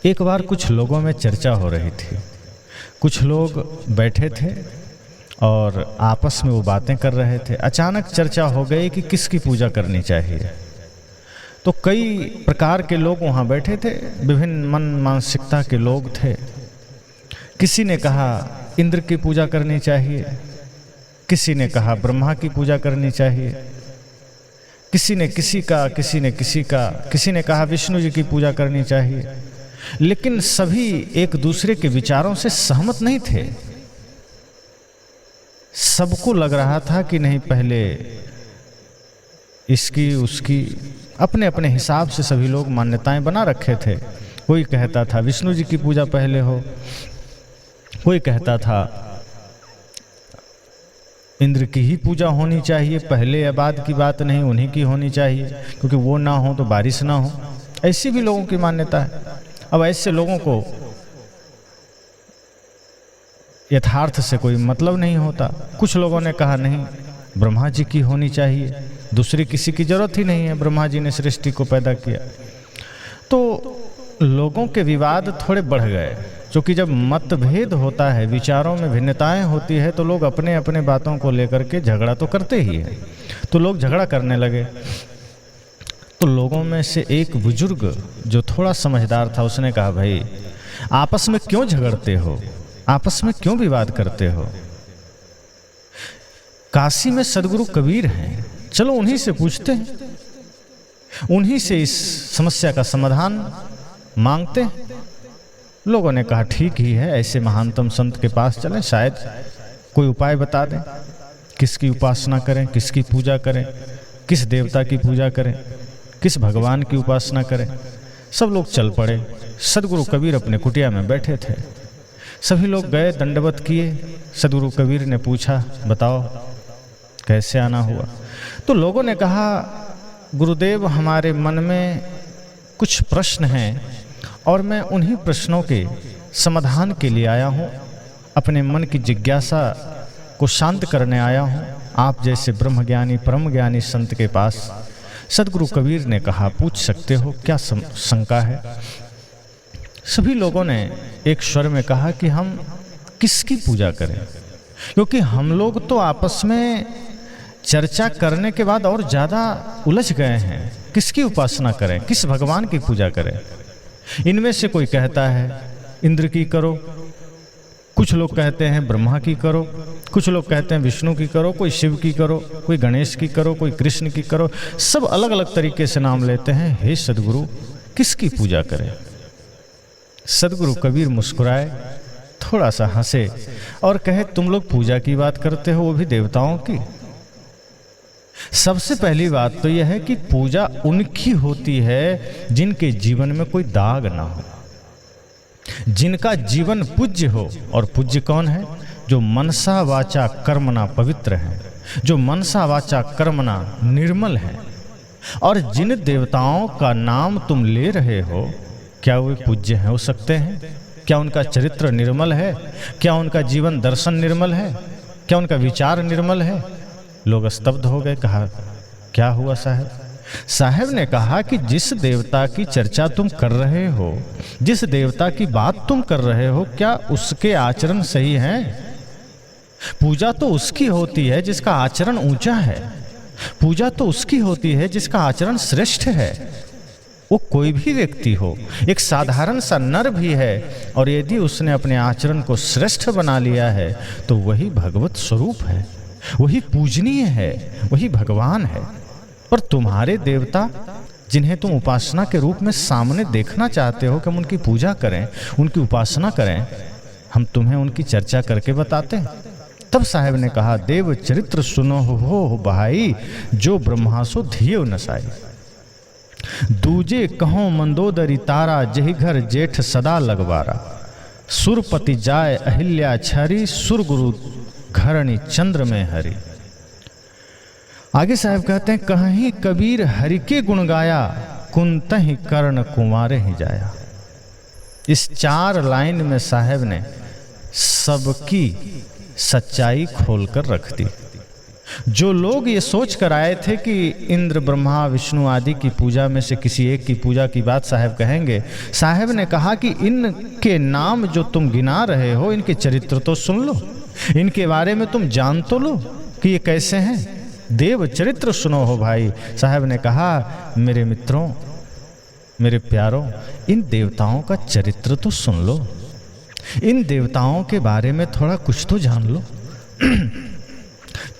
एक बार कुछ लोगों में चर्चा हो रही थी। कुछ लोग बैठे थे और आपस में वो बातें कर रहे थे। अचानक चर्चा हो गई कि किसकी पूजा करनी चाहिए। तो कई प्रकार के लोग वहाँ बैठे थे, विभिन्न मन मानसिकता के लोग थे। किसी ने कहा इंद्र की पूजा करनी चाहिए, किसी ने कहा ब्रह्मा की पूजा करनी चाहिए, किसी ने किसी का, किसी ने किसी का, किसी ने कहा विष्णु जी की पूजा करनी चाहिए। लेकिन सभी एक दूसरे के विचारों से सहमत नहीं थे। सबको लग रहा था कि नहीं, पहले इसकी उसकी, अपने अपने हिसाब से सभी लोग मान्यताएं बना रखे थे। कोई कहता था विष्णु जी की पूजा पहले हो, कोई कहता था इंद्र की ही पूजा होनी चाहिए, पहले या बाद की बात नहीं, उन्हीं की होनी चाहिए, क्योंकि वो ना हो तो बारिश ना हो। ऐसी भी लोगों की मान्यता है। अब ऐसे लोगों को यथार्थ से कोई मतलब नहीं होता। कुछ लोगों ने कहा नहीं, ब्रह्मा जी की होनी चाहिए, दूसरी किसी की जरूरत ही नहीं है, ब्रह्मा जी ने सृष्टि को पैदा किया। तो लोगों के विवाद थोड़े बढ़ गए, क्योंकि जब मतभेद होता है, विचारों में भिन्नताएं होती है, तो लोग अपने अपने बातों को लेकर के झगड़ा तो करते ही है। तो लोग झगड़ा करने लगे। तो लोगों में से एक बुजुर्ग जो थोड़ा समझदार था, उसने कहा भाई आपस में क्यों झगड़ते हो, आपस में क्यों विवाद करते हो? काशी में सदगुरु कबीर हैं, चलो उन्हीं से पूछते हैं, उन्हीं से इस समस्या का समाधान मांगते हैं। लोगों ने कहा ठीक ही है, ऐसे महानतम संत के पास चलें, शायद कोई उपाय बता दें, किसकी उपासना करें, किसकी पूजा करें, किस देवता की पूजा करें, किस भगवान की उपासना करें। सब लोग चल पड़े। सदगुरु कबीर अपने कुटिया में बैठे थे। सभी लोग गए, दंडवत किए। सदगुरु कबीर ने पूछा बताओ कैसे आना हुआ? तो लोगों ने कहा गुरुदेव हमारे मन में कुछ प्रश्न हैं और मैं उन्हीं प्रश्नों के समाधान के लिए आया हूँ, अपने मन की जिज्ञासा को शांत करने आया हूँ, आप जैसे ब्रह्मज्ञानी परम ज्ञानी संत के पास। सदगुरु कबीर ने कहा पूछ सकते हो, क्या शंका है? सभी लोगों ने एक स्वर में कहा कि हम किसकी पूजा करें, क्योंकि हम लोग तो आपस में चर्चा करने के बाद और ज़्यादा उलझ गए हैं। किसकी उपासना करें, किस भगवान की पूजा करें? इनमें से कोई कहता है इंद्र की करो, कुछ लोग कहते हैं ब्रह्मा की करो, कुछ लोग कहते हैं विष्णु की करो, कोई शिव की करो, कोई गणेश की करो, कोई कृष्ण की करो। सब अलग अलग तरीके से नाम लेते हैं। हे सदगुरु किसकी पूजा करें? सदगुरु कबीर मुस्कुराए, थोड़ा सा हंसे और कहे तुम लोग पूजा की बात करते हो, वो भी देवताओं की। सबसे पहली बात तो यह है कि पूजा उनकी होती है जिनके जीवन में कोई दाग ना हो, जिनका जीवन पूज्य हो। और पूज्य कौन है? जो मनसा वाचा कर्मणा पवित्र है, जो मनसा वाचा कर्मणा निर्मल है। और जिन देवताओं का नाम तुम ले रहे हो, क्या वे पूज्य हो सकते हैं? क्या उनका चरित्र निर्मल है? क्या उनका जीवन दर्शन निर्मल है? क्या उनका विचार निर्मल है? लोग स्तब्ध हो गए। कहा क्या हुआ साहब? साहब ने कहा कि जिस देवता की चर्चा तुम कर रहे हो, जिस देवता की बात तुम कर रहे हो, क्या उसके आचरण सही हैं? पूजा तो उसकी होती है जिसका आचरण ऊंचा है, पूजा तो उसकी होती है जिसका आचरण श्रेष्ठ है। वो कोई भी व्यक्ति हो, एक साधारण सा नर भी है, और यदि उसने अपने आचरण को श्रेष्ठ बना लिया है तो वही भगवत स्वरूप है, वही पूजनीय है, वही भगवान है। पर तुम्हारे देवता जिन्हें तुम उपासना के रूप में सामने देखना चाहते हो कि हम उनकी पूजा करें, उनकी उपासना करें, हम तुम्हें उनकी चर्चा करके बताते हैं। तब साहब ने कहा देव चरित्र सुनो हो भाई, जो ब्रह्मासो धियो नसाई। दूजे कहो मंदोदरी तारा, जही घर जेठ सदा लगवारा। सुरपति जाय अहिल्या छरी, सुरगुरु घरणी चंद्र में हरि। आगे साहब कहते हैं कहीं कबीर हरि के गुण गाया, कुंतहि कर्ण कुंवारे ही जाया। इस 4 लाइन में साहब ने सबकी सच्चाई खोलकर रख दी। जो लोग ये सोच कर आए थे कि इंद्र ब्रह्मा विष्णु आदि की पूजा में से किसी एक की पूजा की बात साहब कहेंगे, साहब ने कहा कि इनके नाम जो तुम गिना रहे हो, इनके चरित्र तो सुन लो, इनके बारे में तुम जान तो लो कि ये कैसे हैं। देव चरित्र सुनो हो भाई। साहब ने कहा, मेरे मित्रों, मेरे प्यारों, इन देवताओं का चरित्र तो सुन लो, इन देवताओं के बारे में थोड़ा कुछ तो जान लो।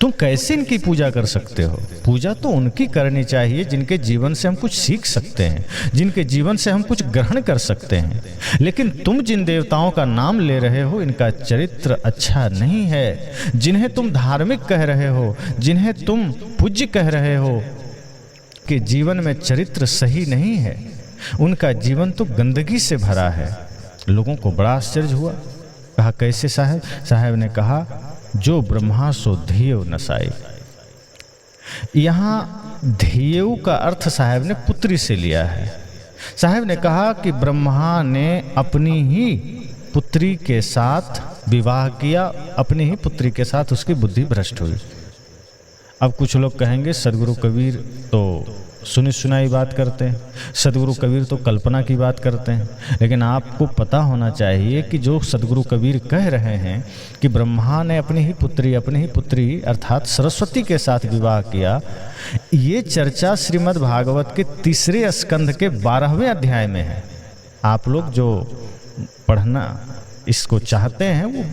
तुम कैसे इनकी पूजा कर सकते हो? पूजा तो उनकी करनी चाहिए जिनके जीवन से हम कुछ सीख सकते हैं, जिनके जीवन से हम कुछ ग्रहण कर सकते हैं। लेकिन तुम जिन देवताओं का नाम ले रहे हो, इनका चरित्र अच्छा नहीं है। जिन्हें तुम धार्मिक कह रहे हो, जिन्हें तुम पूज्य कह रहे हो, कि जीवन में चरित्र सही नहीं है, उनका जीवन तो गंदगी से भरा है। लोगों को बड़ा आश्चर्य हुआ। कहा, कैसे साहब? साहब ने कहा, जो ब्रह्मा सो धियो नसाई। यहाँ धियो का अर्थ साहब ने पुत्री से लिया है। साहब ने कहा कि ब्रह्मा ने अपनी ही पुत्री के साथ विवाह किया, अपनी ही पुत्री के साथ उसकी बुद्धि भ्रष्ट हुई। अब कुछ लोग कहेंगे सदगुरु कबीर तो सुनी सुनाई बात करते हैं, सदगुरु कबीर तो कल्पना की बात करते हैं। लेकिन आपको पता होना चाहिए कि जो सदगुरु कबीर कह रहे हैं कि ब्रह्मा ने अपनी ही पुत्री अर्थात सरस्वती के साथ विवाह किया, ये चर्चा श्रीमद् भागवत के 3 स्कंध के 12वें अध्याय में है। आप लोग जो पढ़ना इसको चाहते हैं वो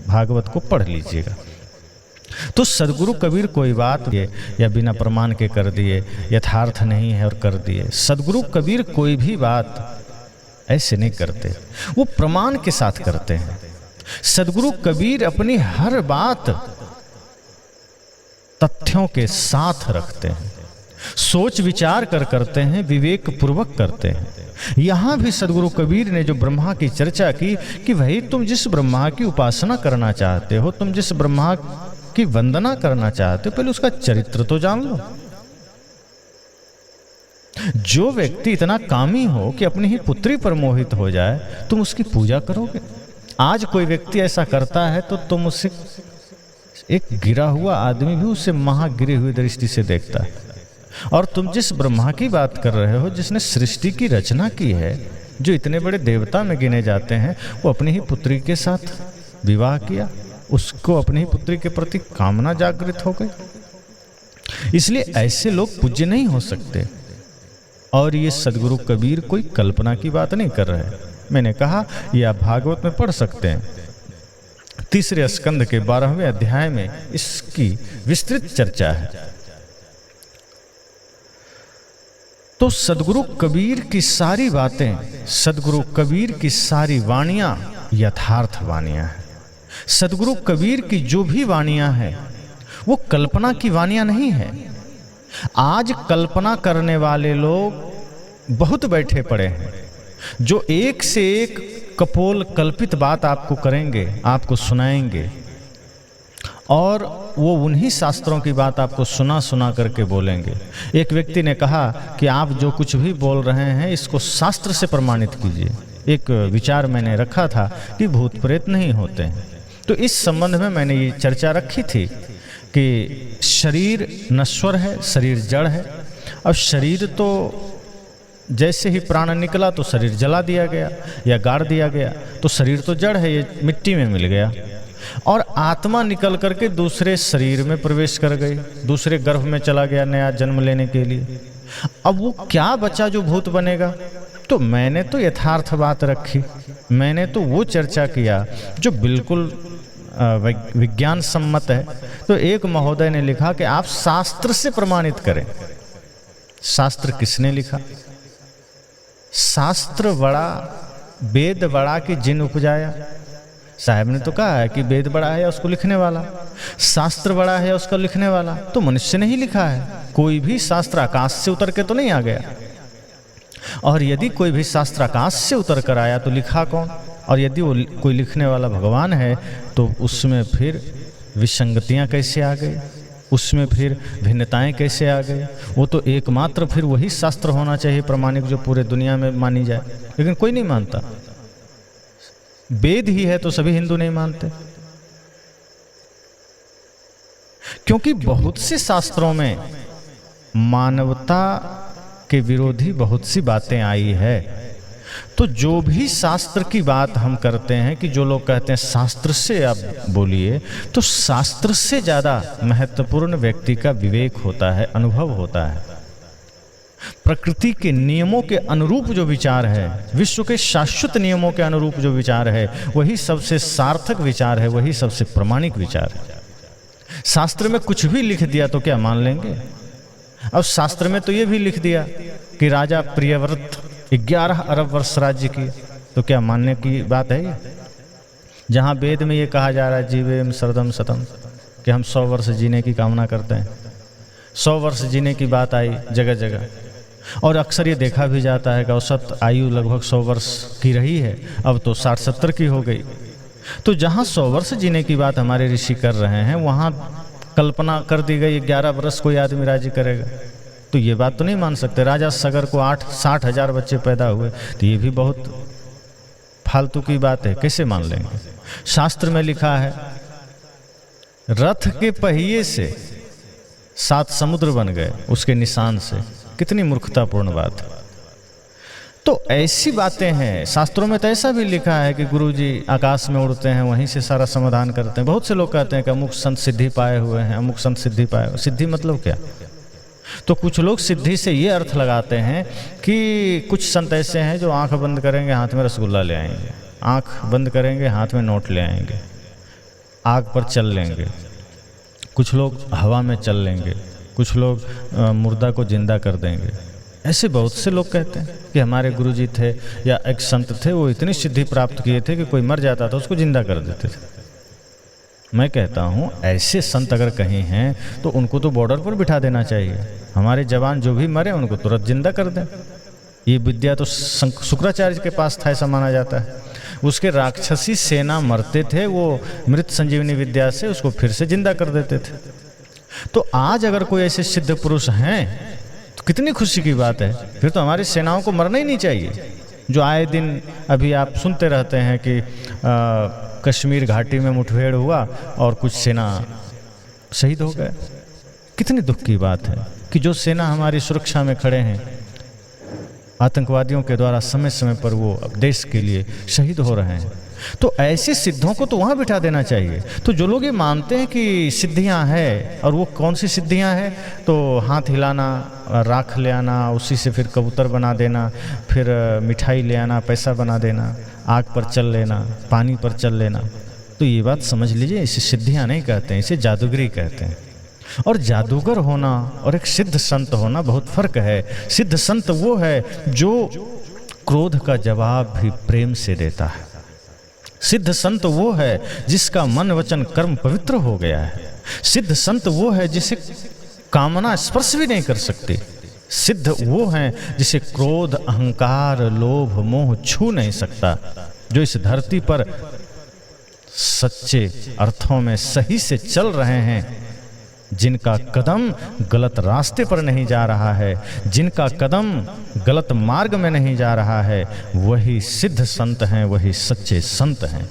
भागवत को पढ़ लीजिएगा। तो सदगुरु कबीर कोई बात या बिना प्रमाण के कर दिए, यथार्थ नहीं है और कर दिए। सदगुरु कबीर कोई भी बात ऐसे नहीं करते, वो प्रमाण के साथ करते हैं। सदगुरु कबीर अपनी हर बात तथ्यों के साथ रखते हैं, सोच विचार कर करते हैं, विवेक पूर्वक करते हैं। यहां भी सदगुरु कबीर ने जो ब्रह्मा की चर्चा की कि भाई तुम जिस ब्रह्मा की उपासना करना चाहते हो, तुम जिस ब्रह्मा की वंदना करना चाहते हो, पहले उसका चरित्र तो जान लो। जो व्यक्ति इतना कामी हो कि अपनी ही पुत्री पर मोहित हो जाए, तुम उसकी पूजा करोगे? आज कोई व्यक्ति ऐसा करता है तो तुम उसे, एक गिरा हुआ आदमी भी उसे महागिरी हुई दृष्टि से देखता है। और तुम जिस ब्रह्मा की बात कर रहे हो, जिसने सृष्टि की रचना की है, जो इतने बड़े देवता में गिने जाते हैं, वो अपनी ही पुत्री के साथ विवाह किया, उसको अपनी ही पुत्री के प्रति कामना जागृत हो गई। इसलिए ऐसे लोग पूज्य नहीं हो सकते। और ये सदगुरु कबीर कोई कल्पना की बात नहीं कर रहे हैं। मैंने कहा ये आप भागवत में पढ़ सकते हैं, 3 स्कंद के 12वें अध्याय में इसकी विस्तृत चर्चा है। तो सदगुरु कबीर की सारी बातें, सदगुरु कबीर की सारी वाणियां यथार्थ वाणियां हैं। सदगुरु कबीर की जो भी वाणियां हैं वो कल्पना की वाणियां नहीं है। आज कल्पना करने वाले लोग बहुत बैठे पड़े हैं, जो एक से एक कपोल कल्पित बात आपको करेंगे, आपको सुनाएंगे, और वो उन्हीं शास्त्रों की बात आपको सुना सुना करके बोलेंगे। एक व्यक्ति ने कहा कि आप जो कुछ भी बोल रहे हैं इसको शास्त्र से प्रमाणित कीजिए। एक विचार मैंने रखा था कि भूत प्रेत नहीं होते हैं। तो इस संबंध में मैंने ये चर्चा रखी थी कि शरीर नश्वर है, शरीर जड़ है। और शरीर तो जैसे ही प्राण निकला तो शरीर जला दिया गया या गाड़ दिया गया, तो शरीर तो जड़ है, ये मिट्टी में मिल गया। और आत्मा निकल करके दूसरे शरीर में प्रवेश कर गई, दूसरे गर्भ में चला गया नया जन्म लेने के लिए। अब वो क्या बचा जो भूत बनेगा? तो मैंने तो यथार्थ बात रखी, मैंने तो वो चर्चा किया जो बिल्कुल विज्ञान सम्मत है। तो एक महोदय ने लिखा कि आप शास्त्र से प्रमाणित करें। शास्त्र किसने लिखा? शास्त्र बड़ा वेद बड़ा कि जिन उपजाया। साहब ने तो कहा है कि वेद बड़ा है उसको लिखने वाला, शास्त्र बड़ा है उसका लिखने वाला। तो मनुष्य ने ही लिखा है, कोई भी शास्त्र आकाश से उतर के तो नहीं आ गया। और यदि कोई भी शास्त्र आकाश से उतर कर आया तो लिखा कौन? और यदि वो कोई लिखने वाला भगवान है तो उसमें फिर विसंगतियां कैसे आ गई, उसमें फिर भिन्नताएं कैसे आ गई? वो तो एकमात्र फिर वही शास्त्र होना चाहिए प्रमाणिक जो पूरे दुनिया में मानी जाए, लेकिन कोई नहीं मानता। वेद ही है तो सभी हिंदू नहीं मानते, क्योंकि बहुत से शास्त्रों में मानवता के विरोधी बहुत सी बातें आई है। तो जो भी शास्त्र की बात हम करते हैं, कि जो लोग कहते हैं शास्त्र से आप बोलिए, तो शास्त्र से ज़्यादा महत्वपूर्ण व्यक्ति का विवेक होता है, अनुभव होता है। प्रकृति के नियमों के अनुरूप जो विचार है, विश्व के शाश्वत नियमों के अनुरूप जो विचार है, वही सबसे सार्थक विचार है, वही सबसे प्रामाणिक विचार है। शास्त्र में कुछ भी लिख दिया तो क्या मान लेंगे? अब शास्त्र में तो ये भी लिख दिया कि राजा प्रियव्रत 11 अरब वर्ष राज्य किए, तो क्या मानने की बात है ये? जहाँ वेद में ये कहा जा रहा है जीवेम शरदम शतम, कि हम 100 वर्ष जीने की कामना करते हैं, 100 वर्ष जीने की बात आई जगह जगह, और अक्सर ये देखा भी जाता है कि औसत आयु लगभग 100 वर्ष की रही है, अब तो 60-70 की हो गई। तो जहाँ 100 वर्ष जीने की बात हमारे ऋषि कर रहे हैं, वहाँ कल्पना कर दी गई 11 वर्ष कोई आदमी राज्य करेगा, तो ये बात तो नहीं मान सकते। राजा सगर को 60 हजार बच्चे पैदा हुए, तो ये भी बहुत फालतू की बात है, कैसे मान लेंगे? शास्त्र में लिखा है रथ के पहिए से 7 समुद्र बन गए उसके निशान से। कितनी मूर्खतापूर्ण बात है। तो ऐसी बातें हैं शास्त्रों में। तो ऐसा भी लिखा है कि गुरुजी आकाश में उड़ते हैं, वहीं से सारा समाधान करते हैं। बहुत से लोग कहते हैं कि अमुक संत सिद्धि पाए हुए हैं, अमुक संत सिद्धि पाए हुए। सिद्धि मतलब क्या? तो कुछ लोग सिद्धि से ये अर्थ लगाते हैं कि कुछ संत ऐसे हैं जो आंख बंद करेंगे हाथ में रसगुल्ला ले आएंगे, आंख बंद करेंगे हाथ में नोट ले आएंगे, आग पर चल लेंगे, कुछ लोग हवा में चल लेंगे, कुछ लोग मुर्दा को जिंदा कर देंगे। ऐसे बहुत से लोग कहते हैं कि हमारे गुरुजी थे या एक संत थे, वो इतनी सिद्धि प्राप्त किए थे कि कोई मर जाता था उसको जिंदा कर देते थे। मैं कहता हूँ ऐसे संत अगर कहीं हैं तो उनको तो बॉर्डर पर बिठा देना चाहिए। हमारे जवान जो भी मरे उनको तुरंत जिंदा कर दें। ये विद्या तो शुक्राचार्य के पास था, ऐसा माना जाता है। उसके राक्षसी सेना मरते थे, वो मृत संजीवनी विद्या से उसको फिर से जिंदा कर देते थे। तो आज अगर कोई ऐसे सिद्ध पुरुष हैं तो कितनी खुशी की बात है। फिर तो हमारी सेनाओं को मरना ही नहीं चाहिए। जो आए दिन अभी आप सुनते रहते हैं कि कश्मीर घाटी में मुठभेड़ हुआ और कुछ सेना शहीद हो गए। कितनी दुख की बात है कि जो सेना हमारी सुरक्षा में खड़े हैं, आतंकवादियों के द्वारा समय समय पर वो देश के लिए शहीद हो रहे हैं। तो ऐसे सिद्धों को तो वहाँ बिठा देना चाहिए। तो जो लोग ये मानते हैं कि सिद्धियाँ हैं, और वो कौन सी सिद्धियाँ हैं, तो हाथ हिलाना, राख ले आना, उसी से फिर कबूतर बना देना, फिर मिठाई ले आना, पैसा बना देना, आग पर चल लेना, पानी पर चल लेना, तो ये बात समझ लीजिए, इसे सिद्धियाँ नहीं कहते हैं, इसे जादूगरी कहते हैं। और जादूगर होना और एक सिद्ध संत होना बहुत फर्क है। सिद्ध संत वो है जो क्रोध का जवाब भी प्रेम से देता है। सिद्ध संत वो है जिसका मन वचन कर्म पवित्र हो गया है। सिद्ध संत वो है जिसे कामना स्पर्श भी नहीं कर सकती। सिद्ध वो है जिसे क्रोध, अहंकार, लोभ, मोह छू नहीं सकता। जो इस धरती पर सच्चे अर्थों में सही से चल रहे हैं, जिनका कदम गलत रास्ते पर नहीं जा रहा है, जिनका कदम गलत मार्ग में नहीं जा रहा है, वही सिद्ध संत हैं, वही सच्चे संत हैं।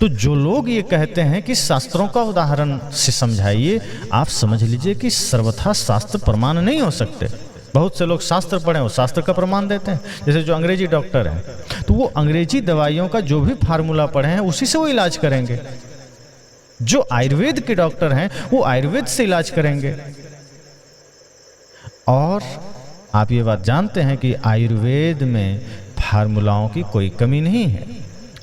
तो जो लोग ये कहते हैं कि शास्त्रों का उदाहरण से समझाइए, आप समझ लीजिए कि सर्वथा शास्त्र प्रमाण नहीं हो सकते। बहुत से लोग शास्त्र पढ़े, वो शास्त्र का प्रमाण देते हैं। जैसे जो अंग्रेजी डॉक्टर हैं, तो वो अंग्रेजी दवाइयों का जो भी फार्मूला पढ़े हैं उसी से वो इलाज करेंगे। जो आयुर्वेद के डॉक्टर हैं वो आयुर्वेद से इलाज करेंगे। और आप ये बात जानते हैं कि आयुर्वेद में फार्मूलाओं की कोई कमी नहीं है।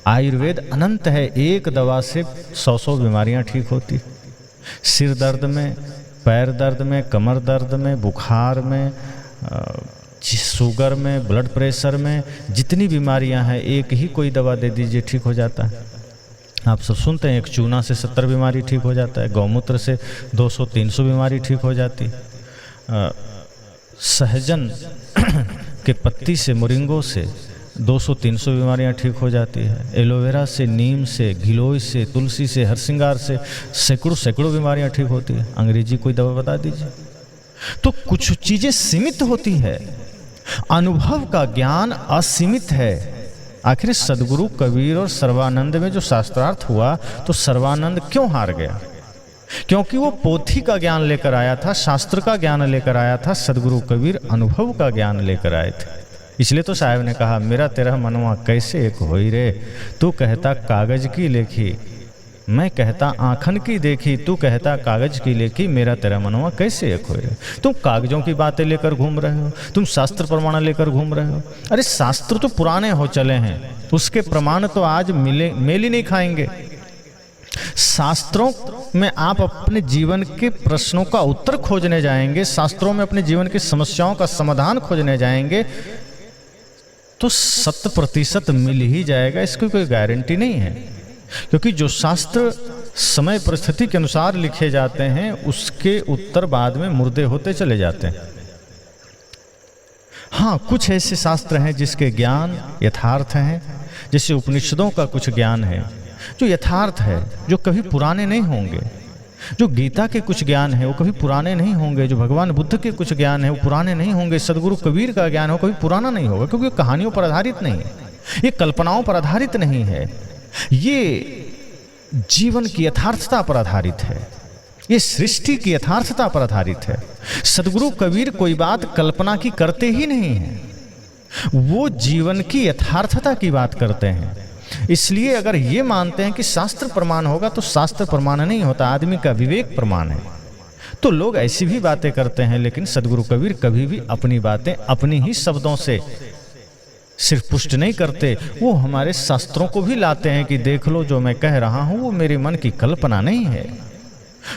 आयुर्वेद अनंत है। एक दवा से 100 बीमारियां ठीक होती। सिर दर्द में, पैर दर्द में, कमर दर्द में, बुखार में, शुगर में, ब्लड प्रेशर में, जितनी बीमारियां हैं एक ही कोई दवा दे दीजिए ठीक हो जाता है। आप सब सुनते हैं एक चूना से 70 बीमारी ठीक हो जाता है, गौमूत्र से 200-300 बीमारी ठीक हो जाती, सहजन के पत्ती से, मुरिंगो से 200-300 बीमारियां ठीक हो जाती है, एलोवेरा से, नीम से, गिलोय से, तुलसी से, हरसिंगार से सैकड़ों बीमारियां ठीक होती है। अंग्रेजी कोई दवा बता दीजिए। तो कुछ चीज़ें सीमित होती है, अनुभव का ज्ञान असीमित है। आखिर सदगुरु कबीर और सर्वानंद में जो शास्त्रार्थ हुआ, तो सर्वानंद क्यों हार गया? क्योंकि वो पोथी का ज्ञान लेकर आया था, शास्त्र का ज्ञान लेकर आया था, सदगुरु कबीर अनुभव का ज्ञान लेकर आए थे। इसलिए तो साहब ने कहा, मेरा तेरा मनवा कैसे एक होई रे, तू कहता कागज की लेखी, मैं कहता आँखन की देखी, तू कहता कागज की लेखी, मेरा तेरा मनवा कैसे एक होई रे। तुम कागजों की बातें लेकर घूम रहे हो, तुम शास्त्र प्रमाण लेकर घूम रहे हो। अरे शास्त्र तो पुराने हो चले हैं, उसके प्रमाण तो आज मेल ही नहीं खाएंगे। शास्त्रों में आप अपने जीवन के प्रश्नों का उत्तर खोजने जाएंगे, शास्त्रों में अपने जीवन की समस्याओं का समाधान खोजने जाएंगे तो 100% मिल ही जाएगा, इसकी कोई गारंटी नहीं है। क्योंकि जो शास्त्र समय परिस्थिति के अनुसार लिखे जाते हैं उसके उत्तर बाद में मुर्दे होते चले जाते हैं। हाँ, कुछ ऐसे शास्त्र हैं जिसके ज्ञान यथार्थ हैं, जैसे उपनिषदों का कुछ ज्ञान है जो यथार्थ है, जो कभी पुराने नहीं होंगे। जो गीता के कुछ ज्ञान है वो कभी पुराने नहीं होंगे। जो भगवान बुद्ध के कुछ ज्ञान है वो पुराने नहीं होंगे। सदगुरु कबीर का ज्ञान हो कभी पुराना नहीं होगा, क्योंकि ये कहानियों पर आधारित नहीं है, ये कल्पनाओं पर आधारित नहीं है, ये जीवन की यथार्थता पर आधारित है, ये सृष्टि की यथार्थता पर आधारित है। सदगुरु कबीर कोई बात कल्पना की करते ही नहीं है, वो जीवन की यथार्थता की बात करते हैं। इसलिए अगर ये मानते हैं कि शास्त्र प्रमाण होगा तो शास्त्र प्रमाण नहीं होता, आदमी का विवेक प्रमाण है। तो लोग ऐसी भी बातें करते हैं, लेकिन सदगुरु कबीर कभी भी अपनी बातें अपनी ही शब्दों से सिर्फ पुष्ट नहीं करते, वो हमारे शास्त्रों को भी लाते हैं कि देख लो जो मैं कह रहा हूं वो मेरे मन की कल्पना नहीं है।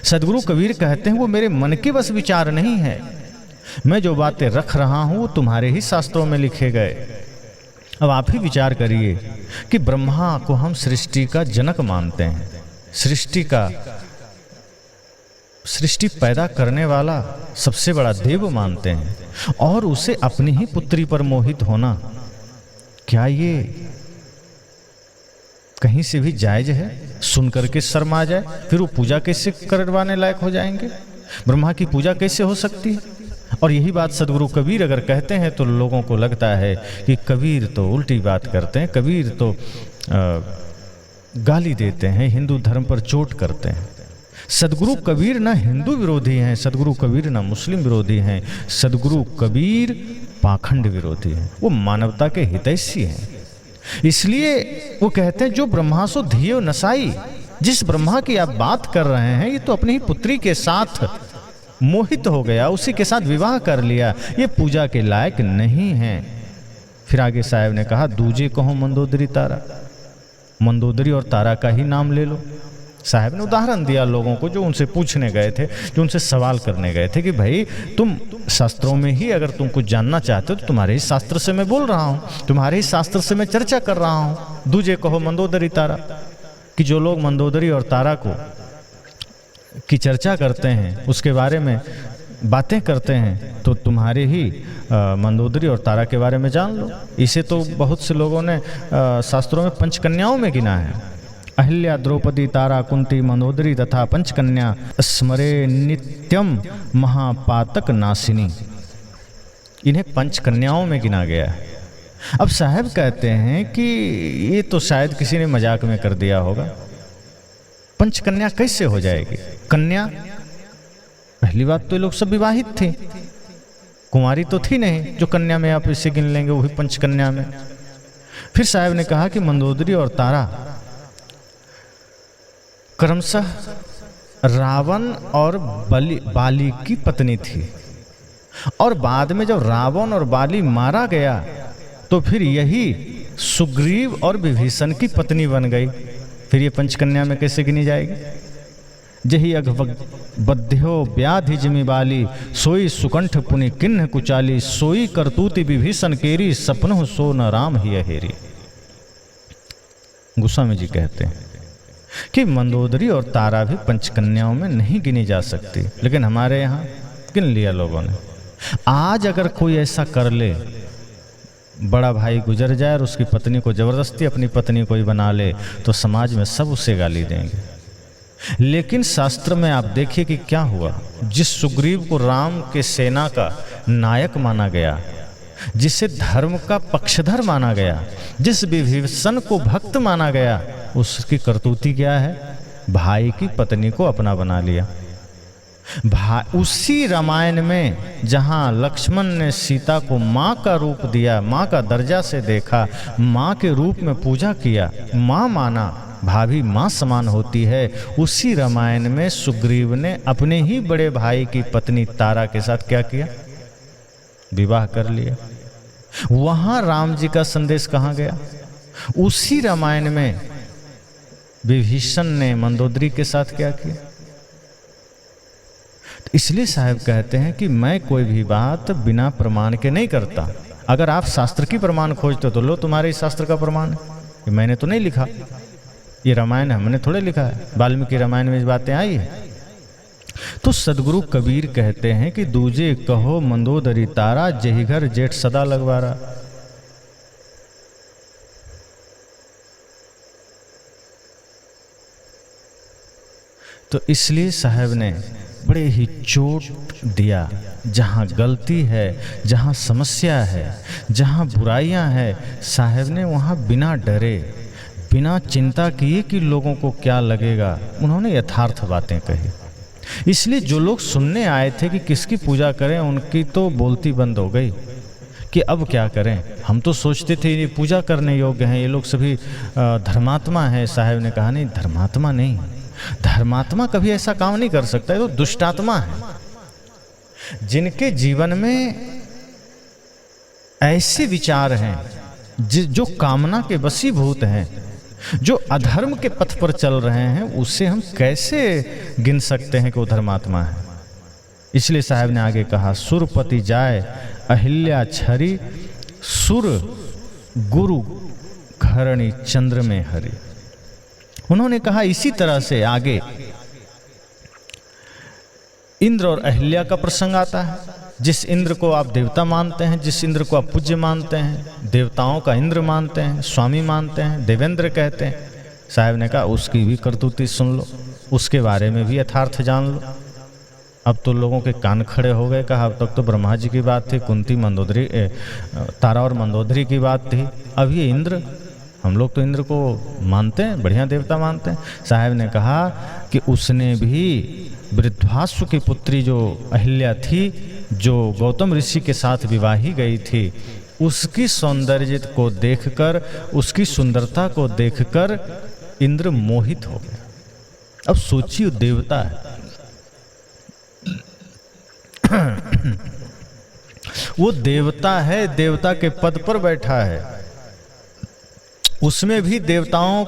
सदगुरु कबीर कहते हैं वो मेरे मन के बस विचार नहीं है, मैं जो बातें रख रहा हूं वो तुम्हारे ही शास्त्रों में लिखे गए। अब आप ही विचार करिए कि ब्रह्मा को हम सृष्टि का जनक मानते हैं, सृष्टि पैदा करने वाला सबसे बड़ा देव मानते हैं, और उसे अपनी ही पुत्री पर मोहित होना, क्या ये कहीं से भी जायज है? सुन करके शर्म आ जाए, फिर वो पूजा कैसे करवाने लायक हो जाएंगे? ब्रह्मा की पूजा कैसे हो सकती है? और यही बात सदगुरु कबीर अगर कहते हैं तो लोगों को लगता है कि कबीर तो उल्टी बात करते हैं, कबीर तो गाली देते हैं, हिंदू धर्म पर चोट करते हैं। सदगुरु कबीर ना हिंदू विरोधी हैं, सदगुरु कबीर ना मुस्लिम विरोधी हैं, सदगुरु कबीर पाखंड विरोधी हैं, वो मानवता के हितैषी हैं। इसलिए वो कहते हैं जो ब्रह्मा सो धियो नसाई, जिस ब्रह्मा की आप बात कर रहे हैं ये तो अपनी ही पुत्री के साथ मोहित हो गया, उसी के साथ विवाह कर लिया, ये पूजा के लायक नहीं है। फिर आगे साहब ने कहा, दूजे कहो मंदोदरी तारा, मंदोदरी और तारा का ही नाम ले लो। साहब ने उदाहरण दिया लोगों को जो उनसे पूछने गए थे, जो उनसे सवाल करने गए थे कि भाई तुम शास्त्रों में ही अगर तुम कुछ जानना चाहते हो तो तुम्हारे ही शास्त्र से मैं बोल रहा हूँ, तुम्हारे ही शास्त्र से मैं चर्चा कर रहा हूँ। दूजे कहो मंदोदरी तारा, कि जो लोग मंदोदरी और तारा को की चर्चा करते हैं, उसके बारे में बातें करते हैं, तो तुम्हारे ही मंदोदरी और तारा के बारे में जान लो। इसे तो बहुत से लोगों ने शास्त्रों में पंचकन्याओं में गिना है। अहिल्या, द्रौपदी, तारा, कुंती, मंदोदरी तथा पंचकन्या स्मरे नित्यम महापातक नासिनी, इन्हें पंचकन्याओं में गिना गया है। अब साहब कहते हैं कि ये तो शायद किसी ने मजाक में कर दिया होगा, पंचकन्या कैसे हो जाएगी? कन्या, पहली बात तो ये लोग सब विवाहित थे, कुंवारी तो थी नहीं जो कन्या में आप इसे गिन लेंगे, वही पंचकन्या में। फिर साहब ने कहा कि मंदोदरी और तारा क्रमशः रावण और बाली की पत्नी थी, और बाद में जब रावण और बाली मारा गया तो फिर यही सुग्रीव और विभीषण की पत्नी बन गई। फिर ये पंचकन्या में कैसे गिनी जाएगी? जही अघबध्यो व्याधि जिमि बाली, सोई सुकंठ पुनि किन्ह कुचाली, सोई करतूति विभीषण केरी, सपनहु सो न राम ही अहेरी। गोस्वामी जी कहते हैं कि मंदोदरी और तारा भी पंचकन्याओं में नहीं गिनी जा सकती, लेकिन हमारे यहाँ गिन लिया लोगों ने। आज अगर कोई ऐसा कर ले, बड़ा भाई गुजर जाए और उसकी पत्नी को जबरदस्ती अपनी पत्नी को ही बना ले, तो समाज में सब उसे गाली देंगे। लेकिन शास्त्र में आप देखिए कि क्या हुआ। जिस सुग्रीव को राम के सेना का नायक माना गया, जिसे धर्म का पक्षधर माना गया, जिस विभीषण को भक्त माना गया, उसकी करतूती क्या है? भाई की पत्नी को अपना बना लिया। उसी रामायण में जहां लक्ष्मण ने सीता को माँ का रूप दिया, माँ का दर्जा से देखा, माँ के रूप में पूजा किया, माँ माना, भाभी माँ समान होती है, उसी रामायण में सुग्रीव ने अपने ही बड़े भाई की पत्नी तारा के साथ क्या किया? विवाह कर लिया। वहां राम जी का संदेश कहां गया? उसी रामायण में विभीषण ने मंदोदरी के साथ क्या किया? इसलिए साहब कहते हैं कि मैं कोई भी बात बिना प्रमाण के नहीं करता। अगर आप शास्त्र की प्रमाण खोजते हो तो लो, तुम्हारे इस शास्त्र का प्रमाण है, ये मैंने तो नहीं लिखा, ये रामायण हमने थोड़े लिखा है, वाल्मीकि रामायण में बातें आई है। तो सदगुरु कबीर कहते हैं कि दूजे कहो मंदोदरी तारा, जेहि घर जेठ सदा लगवारा। तो इसलिए साहब ने बड़े ही चोट दिया, जहाँ गलती है, जहाँ समस्या है, जहाँ बुराइयां है, साहब ने वहाँ बिना डरे, बिना चिंता किए कि लोगों को क्या लगेगा, उन्होंने यथार्थ बातें कही। इसलिए जो लोग सुनने आए थे कि किसकी पूजा करें, उनकी तो बोलती बंद हो गई कि अब क्या करें। हम तो सोचते थे ये पूजा करने योग्य हैं, ये लोग सभी धर्मात्मा हैं। साहब ने कहा नहीं, धर्मात्मा नहीं, धर्मात्मा कभी ऐसा काम नहीं कर सकता है, तो दुष्टात्मा है। जिनके जीवन में ऐसे विचार हैं जो कामना के वशीभूत हैं, जो अधर्म के पथ पर चल रहे हैं, उससे हम कैसे गिन सकते हैं कि वो धर्मात्मा है। इसलिए साहब ने आगे कहा, सुरपति जाए अहिल्या छरी, सुर गुरु घरणी चंद्र में हरि। उन्होंने कहा इसी तरह से आगे इंद्र और अहिल्या का प्रसंग आता है। जिस इंद्र को आप देवता मानते हैं, जिस इंद्र को आप पूज्य मानते हैं, देवताओं का इंद्र मानते हैं, स्वामी मानते हैं, देवेंद्र कहते हैं, साहब ने कहा उसकी भी करतूती सुन लो, उसके बारे में भी यथार्थ जान लो। अब तो लोगों के कान खड़े हो गए। कहा अब तक तो ब्रह्मा जी की बात थी, कुंती मंदोदरी, तारा और मंदोदरी की बात थी, अब ये इंद्र, हम लोग तो इंद्र को मानते हैं, बढ़िया देवता मानते हैं। साहब ने कहा कि उसने भी वृद्धाश्व की पुत्री जो अहिल्या थी, जो गौतम ऋषि के साथ विवाही गई थी, उसकी सौंदर्य को देखकर, उसकी सुंदरता को देखकर इंद्र मोहित हो गया। अब सोचिए, देवता है वो देवता है, देवता के पद पर बैठा है, उसमें भी देवताओं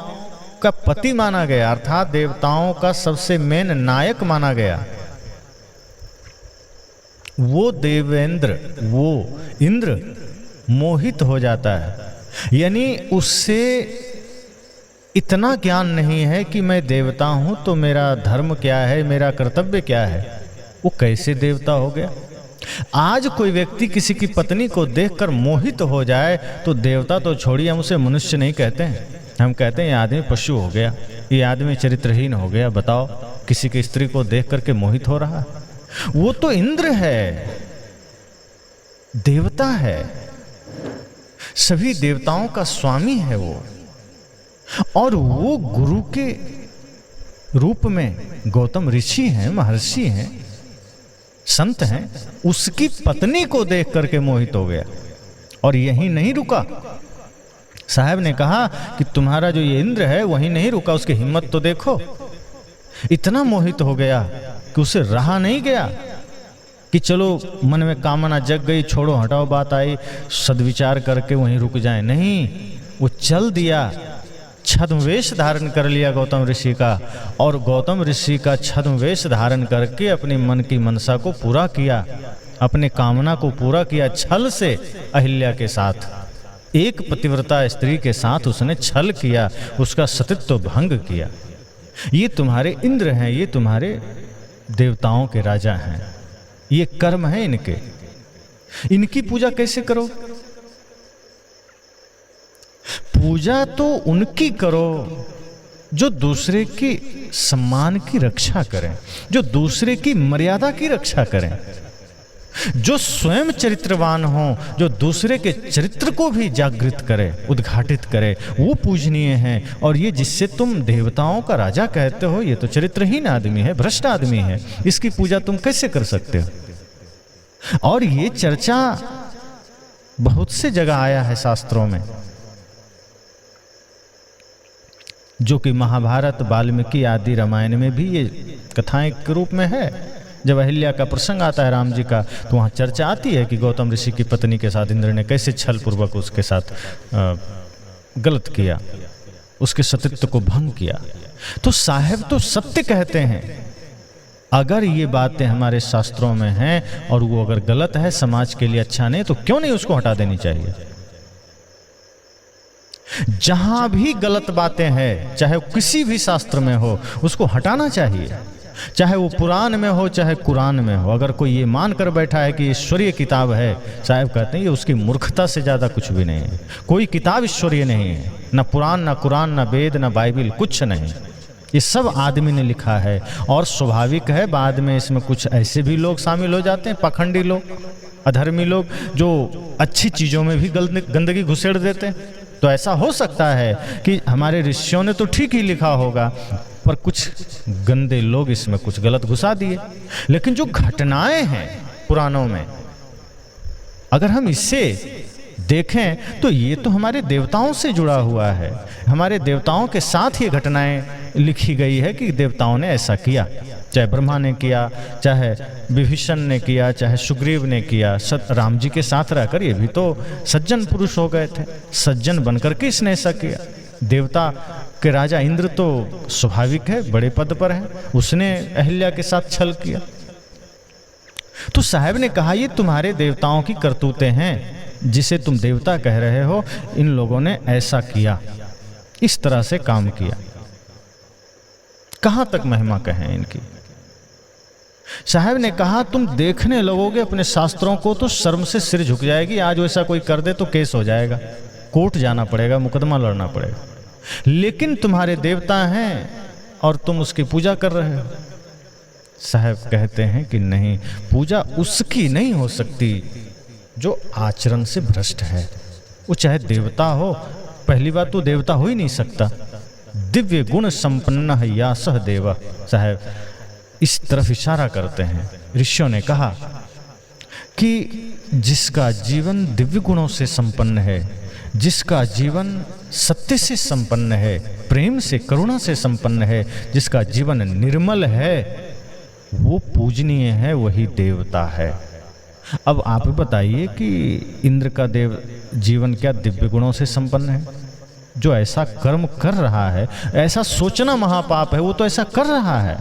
का पति माना गया, अर्थात देवताओं का सबसे मेन नायक माना गया। वो देवेंद्र, वो इंद्र मोहित हो जाता है। यानी उससे इतना ज्ञान नहीं है कि मैं देवता हूं तो मेरा धर्म क्या है, मेरा कर्तव्य क्या है। वो कैसे देवता हो गया? आज कोई व्यक्ति किसी की पत्नी को देखकर मोहित हो जाए तो देवता तो छोड़िए, हम उसे मनुष्य नहीं कहते हैं, हम कहते हैं ये आदमी पशु हो गया, ये आदमी चरित्रहीन हो गया। बताओ, किसी की स्त्री को देख करके मोहित हो रहा? वो तो इंद्र है, देवता है, सभी देवताओं का स्वामी है वो, और वो गुरु के रूप में गौतम ऋषि हैं, महर्षि हैं, संत हैं। उसकी पत्नी को देख करके मोहित हो गया। और यहीं नहीं रुका, साहब ने कहा कि तुम्हारा जो ये इंद्र है वहीं नहीं रुका, उसकी हिम्मत तो देखो। इतना मोहित हो गया कि उसे रहा नहीं गया कि चलो मन में कामना जग गई, छोड़ो हटाओ बात आई, सद्विचार करके वहीं रुक जाए। नहीं, वो चल दिया, छद्मवेश धारण कर लिया गौतम ऋषि का, और गौतम ऋषि का छद्मवेश धारण करके अपने मन की मनसा को पूरा किया, अपने कामना को पूरा किया। छल से अहिल्या के साथ, एक पतिव्रता स्त्री के साथ उसने छल किया, उसका सतीत्व भंग किया। ये तुम्हारे इंद्र हैं, ये तुम्हारे देवताओं के राजा हैं, ये कर्म है इनके, इनकी पूजा कैसे करो? पूजा तो उनकी करो जो दूसरे की सम्मान की रक्षा करें, जो दूसरे की मर्यादा की रक्षा करें। जो स्वयं चरित्रवान हो, जो दूसरे के चरित्र को भी जागृत करे, उद्घाटित करे, वो पूजनीय है। और ये जिससे तुम देवताओं का राजा कहते हो, ये तो चरित्रहीन आदमी है, भ्रष्ट आदमी है, इसकी पूजा तुम कैसे कर सकते हो? और ये चर्चा बहुत से जगह आया है शास्त्रों में, जो कि महाभारत, वाल्मीकि आदि रामायण में भी ये कथाएं के रूप में है। जब अहिल्या का प्रसंग आता है राम जी का, तो वहाँ चर्चा आती है कि गौतम ऋषि की पत्नी के साथ इंद्र ने कैसे छल पूर्वक उसके साथ गलत किया, उसके सतीत्व को भंग किया। तो साहब तो सत्य कहते हैं। अगर ये बातें हमारे शास्त्रों में हैं और वो अगर गलत है, समाज के लिए अच्छा नहीं, तो क्यों नहीं उसको हटा देनी चाहिए? जहां भी गलत बातें हैं, चाहे किसी भी शास्त्र में हो, उसको हटाना चाहिए। चाहे वो पुराण में हो, चाहे कुरान में हो। अगर कोई ये मान कर बैठा है कि ईश्वरीय किताब है, साहब कहते हैं ये उसकी मूर्खता से ज़्यादा कुछ भी नहीं है। कोई किताब ईश्वरीय नहीं है, ना पुराण, ना कुरान, ना वेद, ना बाइबिल, कुछ नहीं। ये सब आदमी ने लिखा है। और स्वाभाविक है बाद में इसमें कुछ ऐसे भी लोग शामिल हो जाते हैं, पाखंडी लोग, अधर्मी लोग, जो अच्छी चीज़ों में भी गंदगी घुसेड़ देते हैं। तो ऐसा हो सकता है कि हमारे ऋषियों ने तो ठीक ही लिखा होगा, पर कुछ गंदे लोग इसमें कुछ गलत घुसा दिए। लेकिन जो घटनाएं हैं पुराणों में, अगर हम इससे देखें तो ये तो हमारे देवताओं से जुड़ा हुआ है। हमारे देवताओं के साथ ये घटनाएं लिखी गई है कि देवताओं ने ऐसा किया। चाहे ब्रह्मा ने किया, चाहे विभीषण ने किया, चाहे सुग्रीव ने किया। राम जी के साथ रहकर ये भी तो सज्जन पुरुष हो गए थे, सज्जन बनकर के इसने ऐसा किया। देवता के राजा इंद्र तो स्वाभाविक है, बड़े पद पर है, उसने अहिल्या के साथ छल किया। तो साहब ने कहा ये तुम्हारे देवताओं की करतूतें हैं, जिसे तुम देवता कह रहे हो, इन लोगों ने ऐसा किया, इस तरह से काम किया। कहां तक महिमा कहें इनकी। साहब ने कहा तुम देखने लगोगे अपने शास्त्रों को तो शर्म से सिर झुक जाएगी। आज वैसा कोई कर दे तो केस हो जाएगा, कोर्ट जाना पड़ेगा, मुकदमा लड़ना पड़ेगा। लेकिन तुम्हारे देवता हैं और तुम उसकी पूजा कर रहे हो। साहब कहते हैं कि नहीं, पूजा उसकी नहीं हो सकती जो आचरण से भ्रष्ट है। वो चाहे देवता हो, पहली बात तो देवता हो ही नहीं सकता। दिव्य गुण संपन्न है या सह देव। साहब इस तरफ इशारा करते हैं। ऋषियों ने कहा कि जिसका जीवन दिव्य गुणों से संपन्न है, जिसका जीवन सत्य से संपन्न है, प्रेम से, करुणा से संपन्न है, जिसका जीवन निर्मल है, वो पूजनीय है, वही देवता है। अब आप बताइए कि इंद्र का देव जीवन क्या दिव्य गुणों से संपन्न है? जो ऐसा कर्म कर रहा है, ऐसा सोचना महापाप है, वो तो ऐसा कर रहा है।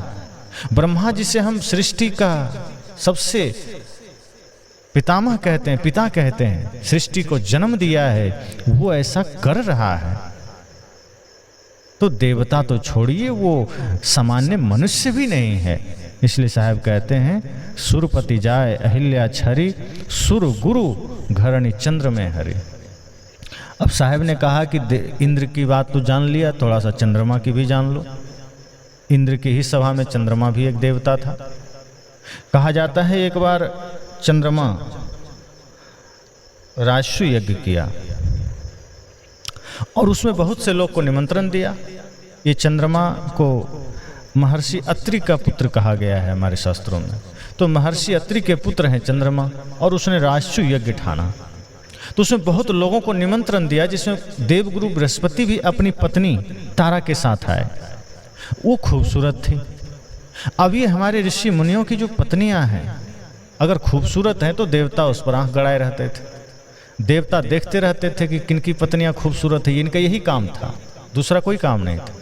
ब्रह्मा जिसे हम सृष्टि का सबसे पितामह कहते हैं, पिता कहते हैं, सृष्टि को जन्म दिया है, वो ऐसा कर रहा है। तो देवता तो छोड़िए, वो सामान्य मनुष्य भी नहीं है। इसलिए साहब कहते हैं सुरपति जाए अहिल्या छरी, सुर गुरु घरणी चंद्र में हरि। अब साहब ने कहा कि इंद्र की बात तो जान लिया, थोड़ा सा चंद्रमा की भी जान लो। इंद्र की ही सभा में चंद्रमा भी एक देवता था। कहा जाता है एक बार चंद्रमा राजसु यज्ञ किया और उसमें बहुत से लोग को निमंत्रण दिया। ये चंद्रमा को महर्षि अत्रि का पुत्र कहा गया है हमारे शास्त्रों में। तो महर्षि अत्रि के पुत्र हैं चंद्रमा, और उसने राजसु यज्ञ ठाना। तो उसमें बहुत लोगों को निमंत्रण दिया, जिसमें देवगुरु बृहस्पति भी अपनी पत्नी तारा के साथ आए। वो खूबसूरत थी। अब ये हमारे ऋषि मुनियों की जो पत्नियां हैं, अगर खूबसूरत हैं तो देवता उस पर आंख गड़ाए रहते थे। देवता देखते रहते थे कि किनकी पत्नियां खूबसूरत है। इनका यही काम था, दूसरा कोई काम नहीं था।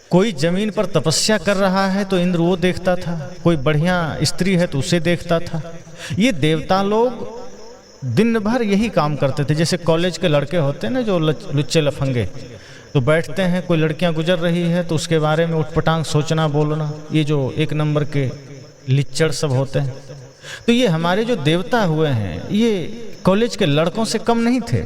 कोई जमीन पर तपस्या कर रहा है तो इंद्र वो देखता था, कोई बढ़िया स्त्री है तो उसे देखता था। ये देवता लोग दिन भर यही काम करते थे। जैसे कॉलेज के लड़के होते हैं ना, जो लुच्चे लफंगे, तो बैठते हैं, कोई लड़कियां गुजर रही है तो उसके बारे में उठपटांग सोचना, बोलना। ये जो एक नंबर के लिच्चड़ सब होते हैं। तो ये हमारे जो देवता हुए हैं, ये कॉलेज के लड़कों से कम नहीं थे।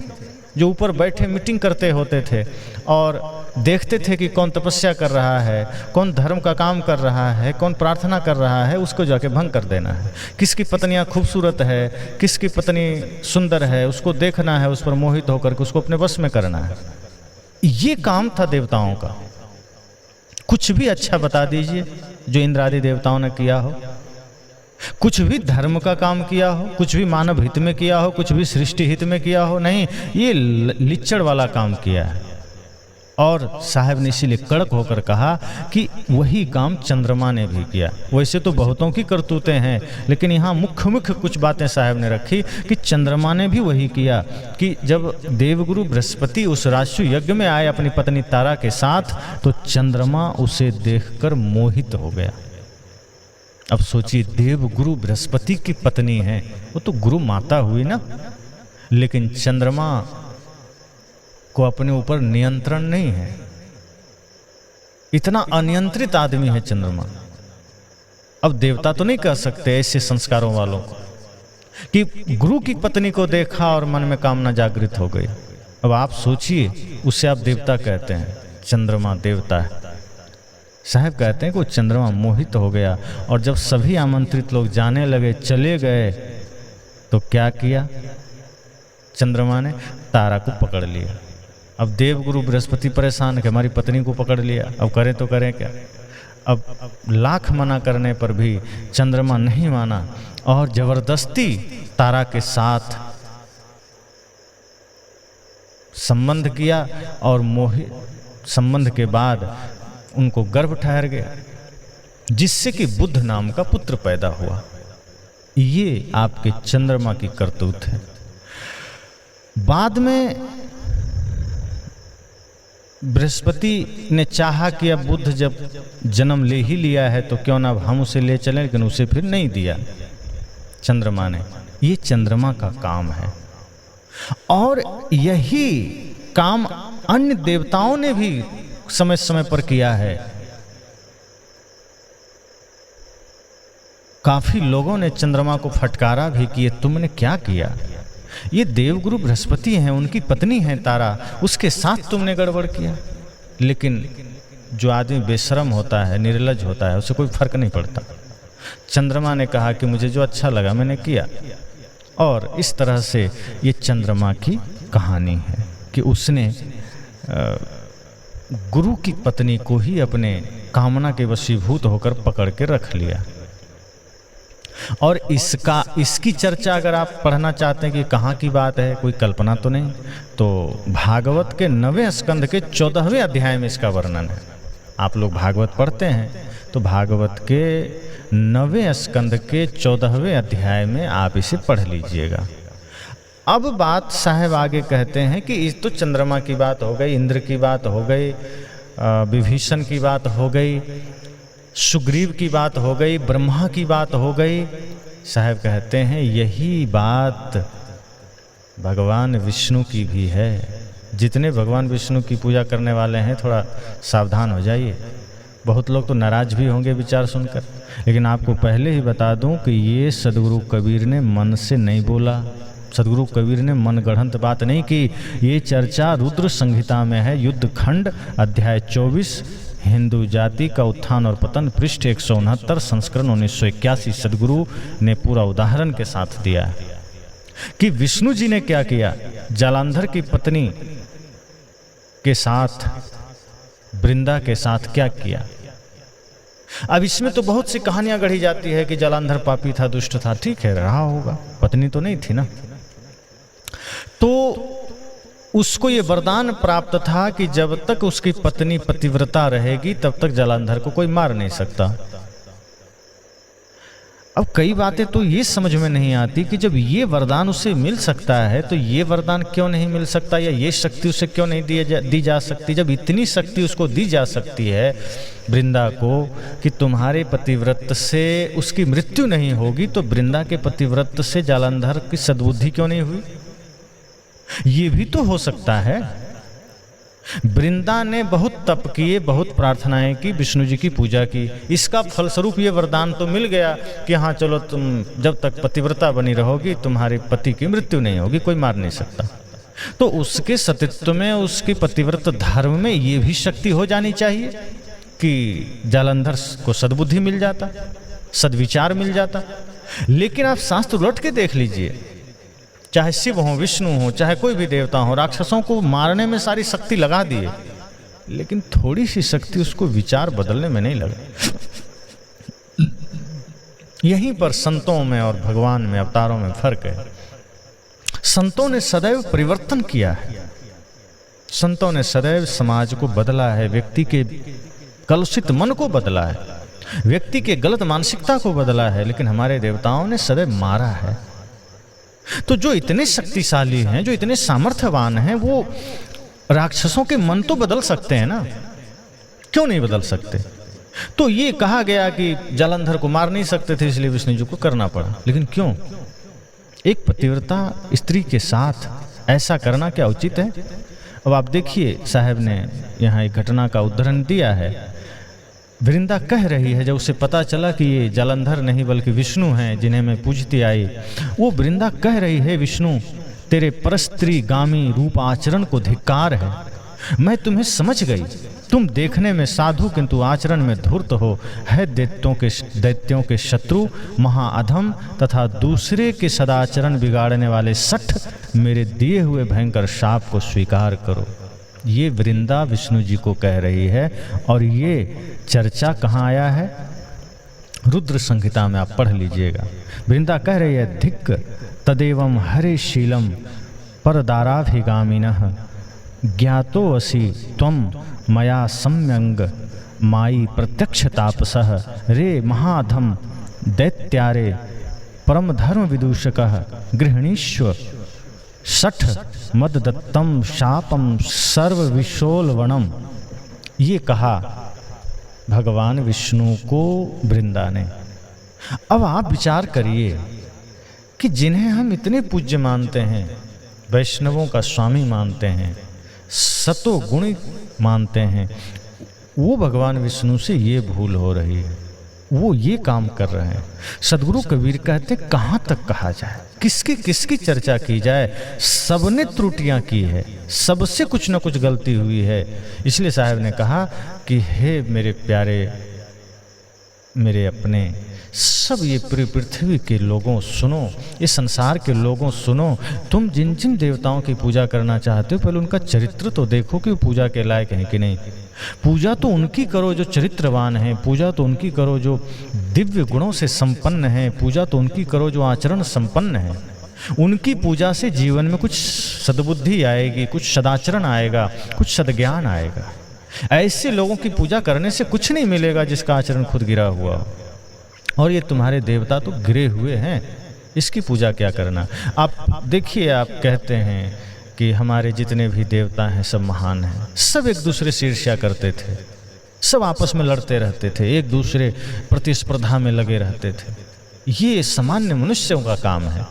जो ऊपर बैठे मीटिंग करते होते थे और देखते थे कि कौन तपस्या कर रहा है, कौन धर्म का काम कर रहा है, कौन प्रार्थना कर रहा है, उसको जाके भंग कर देना है। किसकी पत्नियां खूबसूरत है, किसकी पत्नी सुंदर है, उसको देखना है, उस पर मोहित होकर के उसको अपने वश में करना है। ये काम था देवताओं का। कुछ भी अच्छा बता दीजिए जो इंद्र आदि देवताओं ने किया हो, कुछ भी धर्म का काम किया हो, कुछ भी मानव हित में किया हो, कुछ भी सृष्टि हित में किया हो, नहीं, ये लिच्चड़ वाला काम किया है। और साहब ने इसीलिए कड़क होकर कहा कि वही काम चंद्रमा ने भी किया। वैसे तो बहुतों की करतूतें हैं, लेकिन यहाँ मुख्य मुख्य कुछ बातें साहब ने रखी कि चंद्रमा ने भी वही किया कि जब देवगुरु बृहस्पति उस राजसु यज्ञ में आए अपनी पत्नी तारा के साथ, तो चंद्रमा उसे देखकर मोहित हो गया। अब सोचिए, देवगुरु बृहस्पति की पत्नी है, वो तो गुरु माता हुई ना, लेकिन चंद्रमा को अपने ऊपर नियंत्रण नहीं है। इतना अनियंत्रित आदमी है चंद्रमा। अब देवता तो नहीं कह सकते ऐसे संस्कारों वालों को कि गुरु की पत्नी को देखा और मन में कामना जागृत हो गई। अब आप सोचिए, उससे आप देवता कहते हैं, चंद्रमा देवता है। साहब कहते हैं कि वो चंद्रमा मोहित हो गया, और जब सभी आमंत्रित लोग जाने लगे, चले गए, तो क्या किया चंद्रमा ने? तारा को पकड़ लिया। अब देवगुरु बृहस्पति परेशान कि हमारी पत्नी को पकड़ लिया, अब करें तो करें क्या। अब लाख मना करने पर भी चंद्रमा नहीं माना और जबरदस्ती तारा के साथ संबंध किया, और संबंध के बाद उनको गर्भ ठहर गया, जिससे कि बुद्ध नाम का पुत्र पैदा हुआ। ये आपके चंद्रमा की करतूत है। बाद में बृहस्पति ने चाहा कि अब बुद्ध जब जन्म ले ही लिया है तो क्यों ना अब हम उसे ले चलें, लेकिन उसे फिर नहीं दिया चंद्रमा ने। ये चंद्रमा का काम है, और यही काम अन्य देवताओं ने भी समय समय पर किया है। काफी लोगों ने चंद्रमा को फटकारा भी कि तुमने क्या किया, ये देवगुरु बृहस्पति हैं, उनकी पत्नी है तारा, उसके साथ तुमने गड़बड़ किया। लेकिन जो आदमी बेशरम होता है, निर्लज होता है, उसे कोई फर्क नहीं पड़ता। चंद्रमा ने कहा कि मुझे जो अच्छा लगा मैंने किया। और इस तरह से ये चंद्रमा की कहानी है कि उसने गुरु की पत्नी को ही अपने कामना के वशीभूत होकर पकड़ के रख लिया। और इसकी चर्चा अगर आप पढ़ना चाहते हैं कि कहाँ की बात है, कोई कल्पना तो नहीं, तो भागवत के 9वें स्कंद के 14वें अध्याय में इसका वर्णन है। आप लोग भागवत पढ़ते हैं तो भागवत के 9वें स्कंद के 14वें अध्याय में आप इसे पढ़ लीजिएगा। अब बात साहब आगे कहते हैं कि इस तो चंद्रमा की बात हो गई, इंद्र की बात हो गई, विभीषण की बात हो गई, सुग्रीव की बात हो गई, ब्रह्मा की बात हो गई। साहब कहते हैं यही बात भगवान विष्णु की भी है। जितने भगवान विष्णु की पूजा करने वाले हैं थोड़ा सावधान हो जाइए। बहुत लोग तो नाराज भी होंगे विचार सुनकर, लेकिन आपको पहले ही बता दूं कि ये सदगुरु कबीर ने मन से नहीं बोला। सदगुरु कबीर ने मन गढ़ंत बात नहीं की। ये चर्चा रुद्र संहिता में है, युद्ध खंड अध्याय 24, हिंदू जाति का उत्थान और पतन, पृष्ठ 169, संस्करण 1981। सदगुरु ने पूरा उदाहरण के साथ दिया है कि विष्णु जी ने क्या किया, जालंधर की पत्नी के साथ, वृंदा के साथ क्या किया। अब इसमें तो बहुत सी कहानियां गढ़ी जाती है कि जालंधर पापी था, दुष्ट था। ठीक है, रहा होगा, पत्नी तो नहीं थी ना। तो उसको ये वरदान प्राप्त था कि जब तक उसकी पत्नी पतिव्रता रहेगी तब तक जालंधर को कोई मार नहीं सकता। अब कई बातें तो ये समझ में नहीं आती कि जब ये वरदान उसे मिल सकता है तो ये वरदान क्यों नहीं मिल सकता, या ये शक्ति उसे क्यों नहीं दी जा सकती। जब इतनी शक्ति उसको दी जा सकती है वृंदा को कि तुम्हारे पतिव्रत से उसकी मृत्यु नहीं होगी, तो वृंदा के पतिव्रत से जालंधर की सद्बुद्धि क्यों नहीं हुई। ये भी तो हो सकता है। वृंदा ने बहुत तप किए, बहुत प्रार्थनाएं की, विष्णु जी की पूजा की, इसका फलस्वरूप ये वरदान तो मिल गया कि हाँ चलो तुम जब तक पतिव्रता बनी रहोगी तुम्हारे पति की मृत्यु नहीं होगी, कोई मार नहीं सकता। तो उसके सतीत्व में, उसके पतिव्रत धर्म में ये भी शक्ति हो जानी चाहिए कि जालंधर को सद्बुद्धि मिल जाता, सद्विचार मिल जाता। लेकिन आप शास्त्र उलट के देख लीजिए, चाहे शिव हो, विष्णु हो, चाहे कोई भी देवता हो, राक्षसों को मारने में सारी शक्ति लगा दिए, लेकिन थोड़ी सी शक्ति उसको विचार बदलने में नहीं लगा। यहीं पर संतों में और भगवान में, अवतारों में फर्क है। संतों ने सदैव परिवर्तन किया है, संतों ने सदैव समाज को बदला है, व्यक्ति के कलुषित मन को बदला है, व्यक्ति के गलत मानसिकता को बदला है। लेकिन हमारे देवताओं ने सदैव मारा है। तो जो इतने शक्तिशाली हैं, जो इतने सामर्थ्यवान हैं, वो राक्षसों के मन तो बदल सकते हैं ना, क्यों नहीं बदल सकते? तो ये कहा गया कि जालंधर को मार नहीं सकते थे, इसलिए विष्णु जी को करना पड़ा। लेकिन क्यों? एक पतिव्रता स्त्री के साथ ऐसा करना क्या उचित है? अब आप देखिए, साहब ने यहाँ एक घटना का उदाहरण दिया है। वृंदा कह रही है, जब उसे पता चला कि ये जालंधर नहीं बल्कि विष्णु हैं जिन्हें मैं पूजती आई, वो वृंदा कह रही है, विष्णु तेरे परस्त्री गामी रूप आचरण को धिक्कार है। मैं तुम्हें समझ गई, तुम देखने में साधु किंतु आचरण में धूर्त हो, है दैत्यों के शत्रु, महाअधम तथा दूसरे के सदाचरण बिगाड़ने वाले सठ, मेरे दिए हुए भयंकर शाप को स्वीकार करो। ये वृंदा विष्णु जी को कह रही है। और ये चर्चा कहाँ आया है? रुद्र संहिता में आप पढ़ लीजिएगा। वृंदा कह रही है, धिक् तदेवं हरे शीलम परदाराभिगामिनः ज्ञातो असि त्वं मया सम्यंग माई प्रत्यक्ष तापसः रे महाधम दैत्यारे परम धर्म विदूषकः गृहणीष्व सठ मददत्तम शापम सर्व विशोलवनम। ये कहा भगवान विष्णु को वृंदा ने। अब आप विचार करिए कि जिन्हें हम इतने पूज्य मानते हैं, वैष्णवों का स्वामी मानते हैं, सतो गुणी मानते हैं, वो भगवान विष्णु से ये भूल हो रही है, वो ये काम कर रहे हैं। सदगुरु कबीर कहते हैं, कहाँ तक कहा जाए, किसकी किसकी चर्चा की जाए? सबने त्रुटियां की है, सबसे कुछ न कुछ गलती हुई है। इसलिए साहब ने कहा कि हे मेरे प्यारे, मेरे अपने, सब ये पूरी पृथ्वी के लोगों सुनो, ये संसार के लोगों सुनो, तुम जिन जिन देवताओं की पूजा करना चाहते हो, पहले उनका चरित्र तो देखो कि वो पूजा के लायक हैं कि नहीं। पूजा तो उनकी करो जो चरित्रवान हैं, पूजा तो उनकी करो जो दिव्य गुणों से संपन्न हैं, पूजा तो उनकी करो जो आचरण संपन्न है। उनकी पूजा से जीवन में कुछ सद्बुद्धि आएगी, कुछ सदाचरण आएगा, कुछ सद्ज्ञान आएगा। ऐसे लोगों की पूजा करने से कुछ नहीं मिलेगा जिसका आचरण खुद गिरा हुआ हो। और ये तुम्हारे देवता तो गिरे हुए हैं, इसकी पूजा क्या करना? आप देखिए, आप कहते हैं कि हमारे जितने भी देवता हैं सब महान हैं, सब एक दूसरे से ईर्ष्या करते थे, सब आपस में लड़ते रहते थे, एक दूसरे प्रतिस्पर्धा में लगे रहते थे। ये सामान्य मनुष्यों का काम है।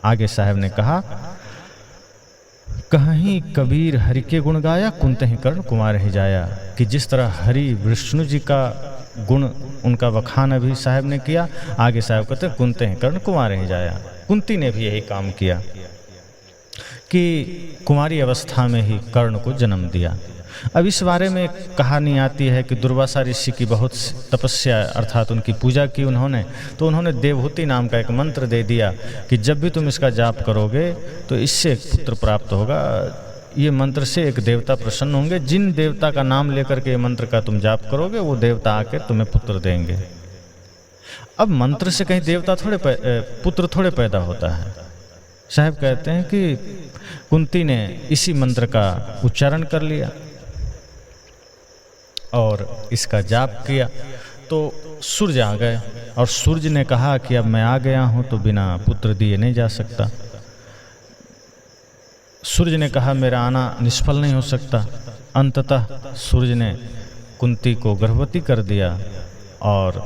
आगे साहब ने कहा, कहीं कबीर हरि के गुण गाया, कुंतहि कर्ण कुमार ही जाया। कि जिस तरह हरि विष्णु जी का गुण, उनका वखान अभी साहब ने किया, आगे साहब कहते हैं कुंतहि कर्ण कुमार ही जाया। कुंती ने भी यही काम किया कि कुमारी अवस्था में ही कर्ण को जन्म दिया। अब इस बारे में कहानी आती है कि दुर्वासा ऋषि की बहुत तपस्या अर्थात उनकी पूजा की उन्होंने, तो उन्होंने देवहूति नाम का एक मंत्र दे दिया कि जब भी तुम इसका जाप करोगे तो इससे एक पुत्र प्राप्त होगा। ये मंत्र से एक देवता प्रसन्न होंगे, जिन देवता का नाम लेकर के ये मंत्र का तुम जाप करोगे वो देवता आकर तुम्हें पुत्र देंगे। अब मंत्र से कहीं देवता पुत्र थोड़े पैदा होता है। साहब कहते हैं कि कुंती ने इसी मंत्र का उच्चारण कर लिया और इसका जाप किया तो सूर्य आ गए, और सूर्य ने कहा कि अब मैं आ गया हूं तो बिना पुत्र दिए नहीं जा सकता। सूर्य ने कहा मेरा आना निष्फल नहीं हो सकता। अंततः सूर्य ने कुंती को गर्भवती कर दिया, और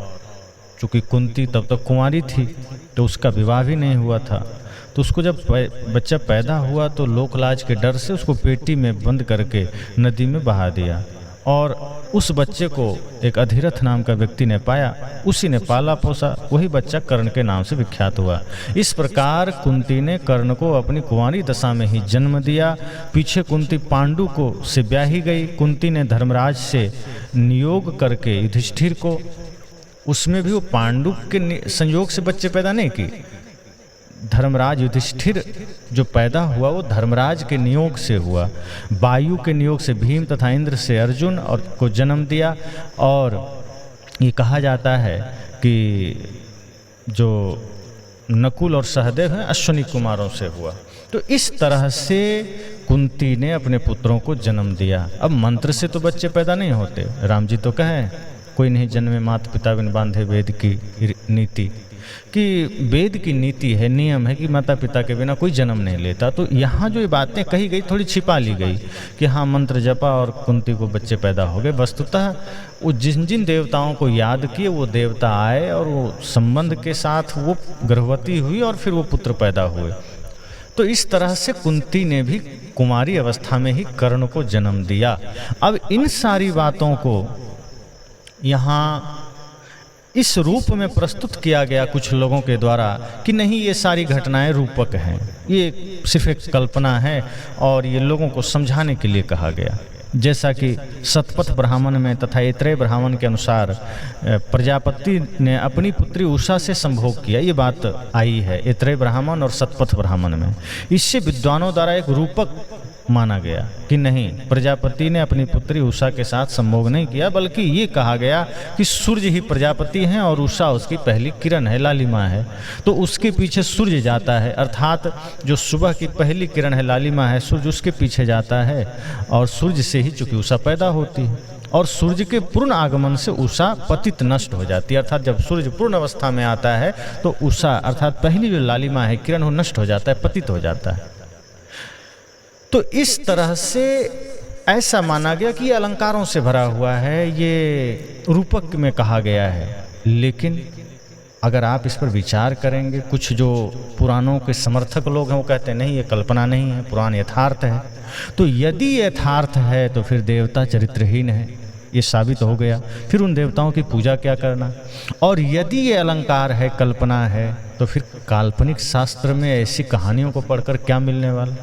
चूँकि कुंती तब तक कुंवारी थी तो उसका विवाह भी नहीं हुआ था, तो उसको जब बच्चा पैदा हुआ तो लोकलाज के डर से उसको पेटी में बंद करके नदी में बहा दिया। और उस बच्चे को एक अधिरथ नाम का व्यक्ति ने पाया, उसी ने पाला पोसा, वही बच्चा कर्ण के नाम से विख्यात हुआ। इस प्रकार कुंती ने कर्ण को अपनी कुंवारी दशा में ही जन्म दिया। पीछे कुंती पांडु को से ब्याही गई। कुंती ने धर्मराज से नियोग करके युधिष्ठिर को, उसमें भी वो पांडु के संयोग से बच्चे पैदा नहीं किए। धर्मराज युधिष्ठिर जो पैदा हुआ वो धर्मराज के नियोग से हुआ। वायु के नियोग से भीम तथा इंद्र से अर्जुन और को जन्म दिया। और ये कहा जाता है कि जो नकुल और सहदेव हैं अश्विनी कुमारों से हुआ। तो इस तरह से कुंती ने अपने पुत्रों को जन्म दिया। अब मंत्र से तो बच्चे पैदा नहीं होते। राम जी तो कहें कोई नहीं जन्मे माता पिता बिन बांधे, वेद की नीति, कि वेद की नीति है, नियम है कि माता पिता के बिना कोई जन्म नहीं लेता। तो यहाँ जो ये बातें कही गई थोड़ी छिपा ली गई कि हाँ मंत्र जपा और कुंती को बच्चे पैदा हो गए। वस्तुतः वो जिन जिन देवताओं को याद किए वो देवता आए और वो संबंध के साथ वो गर्भवती हुई और फिर वो पुत्र पैदा हुए। तो इस तरह से कुंती ने भी कुमारी अवस्था में ही कर्ण को जन्म दिया। अब इन सारी बातों को यहाँ इस रूप में प्रस्तुत किया गया कुछ लोगों के द्वारा कि नहीं ये सारी घटनाएं रूपक हैं, ये सिर्फ एक कल्पना है और ये लोगों को समझाने के लिए कहा गया। जैसा कि शतपथ ब्राह्मण में तथा ऐत्रेय ब्राह्मण के अनुसार प्रजापति ने अपनी पुत्री उषा से संभोग किया, ये बात आई है ऐत्रेय ब्राह्मण और शतपथ ब्राह्मण में। इससे विद्वानों द्वारा एक रूपक माना गया कि नहीं, प्रजापति ने अपनी पुत्री उषा के साथ संभोग नहीं किया, बल्कि ये कहा गया कि सूर्य ही प्रजापति हैं और उषा उसकी पहली किरण है, लालिमा है। तो उसके पीछे सूर्य जाता है, अर्थात जो सुबह की पहली किरण है, लालिमा है, सूर्य उसके पीछे जाता है और सूर्य से ही चूंकि उषा पैदा होती है। और सूर्य के पूर्ण आगमन से उषा पतित नष्ट हो जाती है, अर्थात जब सूर्य पूर्ण अवस्था में आता है तो उषा अर्थात पहली जो लालिमा है, किरण, वो नष्ट हो जाता है, पतित हो जाता है। तो इस तरह से ऐसा माना गया कि ये अलंकारों से भरा हुआ है, ये रूपक में कहा गया है। लेकिन अगर आप इस पर विचार करेंगे, कुछ जो पुराणों के समर्थक लोग हैं वो कहते हैं नहीं ये कल्पना नहीं है, पुराण यथार्थ है। तो यदि यथार्थ है तो फिर देवता चरित्रहीन है, ये साबित हो गया। फिर उन देवताओं की पूजा क्या करना। और यदि ये अलंकार है, कल्पना है, तो फिर काल्पनिक शास्त्र में ऐसी कहानियों को पढ़कर क्या मिलने वाला।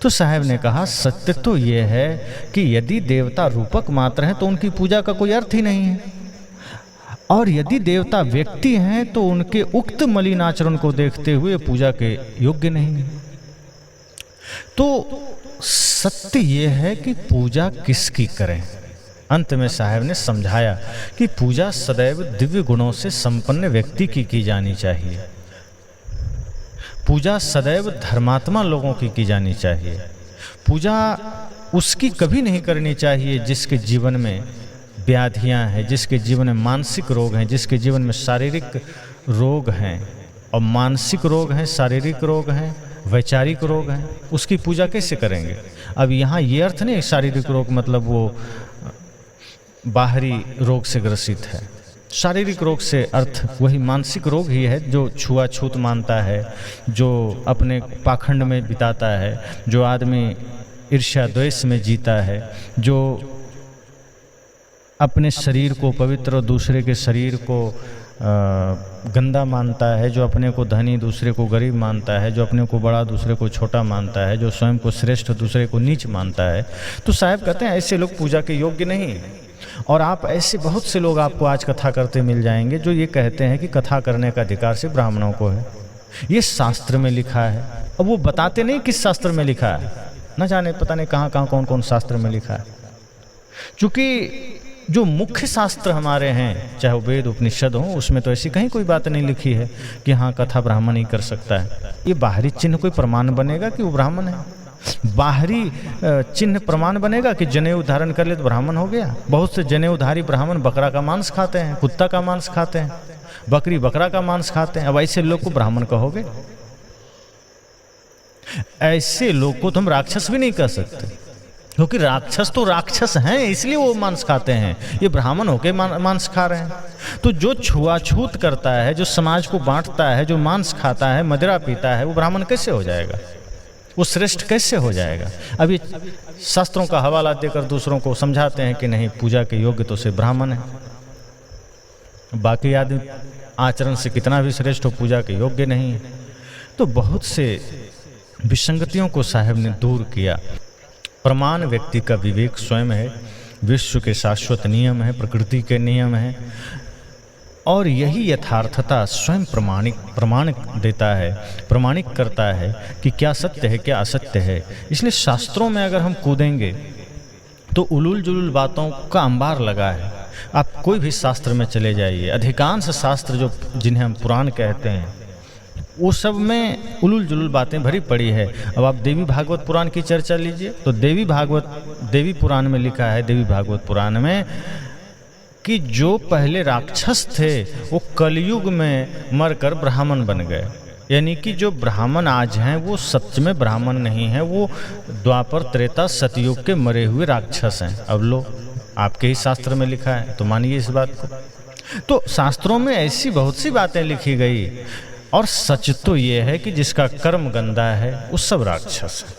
तो साहब ने कहा सत्य तो ये है कि यदि देवता रूपक मात्र हैं तो उनकी पूजा का कोई अर्थ ही नहीं है, और यदि देवता व्यक्ति हैं तो उनके उक्त मलिन आचरण को देखते हुए पूजा के योग्य नहीं है। तो सत्य ये है कि पूजा किसकी करें। अंत में साहब ने समझाया कि पूजा सदैव दिव्य गुणों से संपन्न व्यक्ति की जानी चाहिए। पूजा सदैव धर्मात्मा लोगों की जानी चाहिए। पूजा उसकी कभी नहीं करनी चाहिए जिसके जीवन में व्याधियां हैं, जिसके जीवन में मानसिक रोग हैं, जिसके जीवन में शारीरिक रोग हैं। और मानसिक रोग हैं, शारीरिक रोग हैं, वैचारिक रोग हैं, उसकी पूजा कैसे करेंगे। अब यहाँ ये अर्थ नहीं शारीरिक रोग मतलब वो बाहरी रोग से ग्रसित है। शारीरिक रोग से अर्थ वही मानसिक रोग ही है जो छुआछूत मानता है, जो अपने पाखंड में बिताता है, जो आदमी ईर्ष्या द्वेष में जीता है, जो अपने शरीर को पवित्र और दूसरे के शरीर को गंदा मानता है, जो अपने को धनी दूसरे को गरीब मानता है, जो अपने को बड़ा दूसरे को छोटा मानता है, जो स्वयं को श्रेष्ठ दूसरे को नीच मानता है। तो साहब कहते हैं ऐसे लोग पूजा के योग्य नहीं हैं। और आप ऐसे बहुत से लोग आपको आज कथा करते मिल जाएंगे जो ये कहते हैं कि कथा करने का अधिकार सिर्फ ब्राह्मणों को है, ये शास्त्र में लिखा है। अब वो बताते नहीं किस शास्त्र में लिखा है, न जाने पता नहीं कहाँ कहाँ कौन कौन शास्त्र में लिखा है। क्योंकि जो मुख्य शास्त्र हमारे हैं, चाहे वो वेद उपनिषद हो, उसमें तो ऐसी कहीं कोई बात नहीं लिखी है कि हाँ कथा ब्राह्मण ही कर सकता है। ये बाहरी चिन्ह कोई प्रमाण बनेगा कि वो ब्राह्मण है। बाहरी चिन्ह प्रमाण बनेगा कि जनेऊ धारण कर ले तो ब्राह्मण हो गया। बहुत से जनेऊधारी ब्राह्मण बकरा का मांस खाते हैं, कुत्ता का मांस खाते हैं, बकरी बकरा का मांस खाते हैं। अब ऐसे लोग को ब्राह्मण कहोगे? ऐसे लोग को तो हम राक्षस भी नहीं कह सकते, क्योंकि राक्षस तो राक्षस हैं इसलिए वो मांस खाते हैं, ये ब्राह्मण होके मांस खा रहे हैं। तो जो छुआछूत करता है, जो समाज को बांटता है, जो मांस खाता है, मदिरा पीता है, वो ब्राह्मण कैसे हो जाएगा? वो श्रेष्ठ कैसे हो जाएगा? अभी शास्त्रों का हवाला देकर दूसरों को समझाते हैं कि नहीं, पूजा के योग्य तो सिर्फ ब्राह्मण है, बाकी आदमी आचरण से कितना भी श्रेष्ठ हो पूजा के योग्य नहीं है। तो बहुत से विसंगतियों को साहब ने दूर किया। प्रमाण व्यक्ति का विवेक स्वयं है, विश्व के शाश्वत नियम है, प्रकृति के नियम है, और यही यथार्थता स्वयं प्रमाणिक देता है, प्रमाणिक करता है कि क्या सत्य है क्या असत्य है। इसलिए शास्त्रों में अगर हम कूदेंगे तो उलूल जुलूल बातों का अंबार लगा है। आप कोई भी शास्त्र में चले जाइए, अधिकांश शास्त्र जो जिन्हें हम पुराण कहते हैं वो सब में उलूल जुलूल बातें भरी पड़ी है। अब आप देवी भागवत पुराण की चर्चा लीजिए तो देवी पुराण में लिखा है, देवी भागवत पुराण में, कि जो पहले राक्षस थे वो कलयुग में मरकर ब्राह्मण बन गए। यानी कि जो ब्राह्मण आज हैं वो सच में ब्राह्मण नहीं है, वो द्वापर त्रेता सतयुग के मरे हुए राक्षस हैं। अब लो, आपके ही शास्त्र में लिखा है तो मानिए इस बात को। तो शास्त्रों में ऐसी बहुत सी बातें लिखी गई, और सच तो ये है कि जिसका कर्म गंदा है वो सब राक्षस है,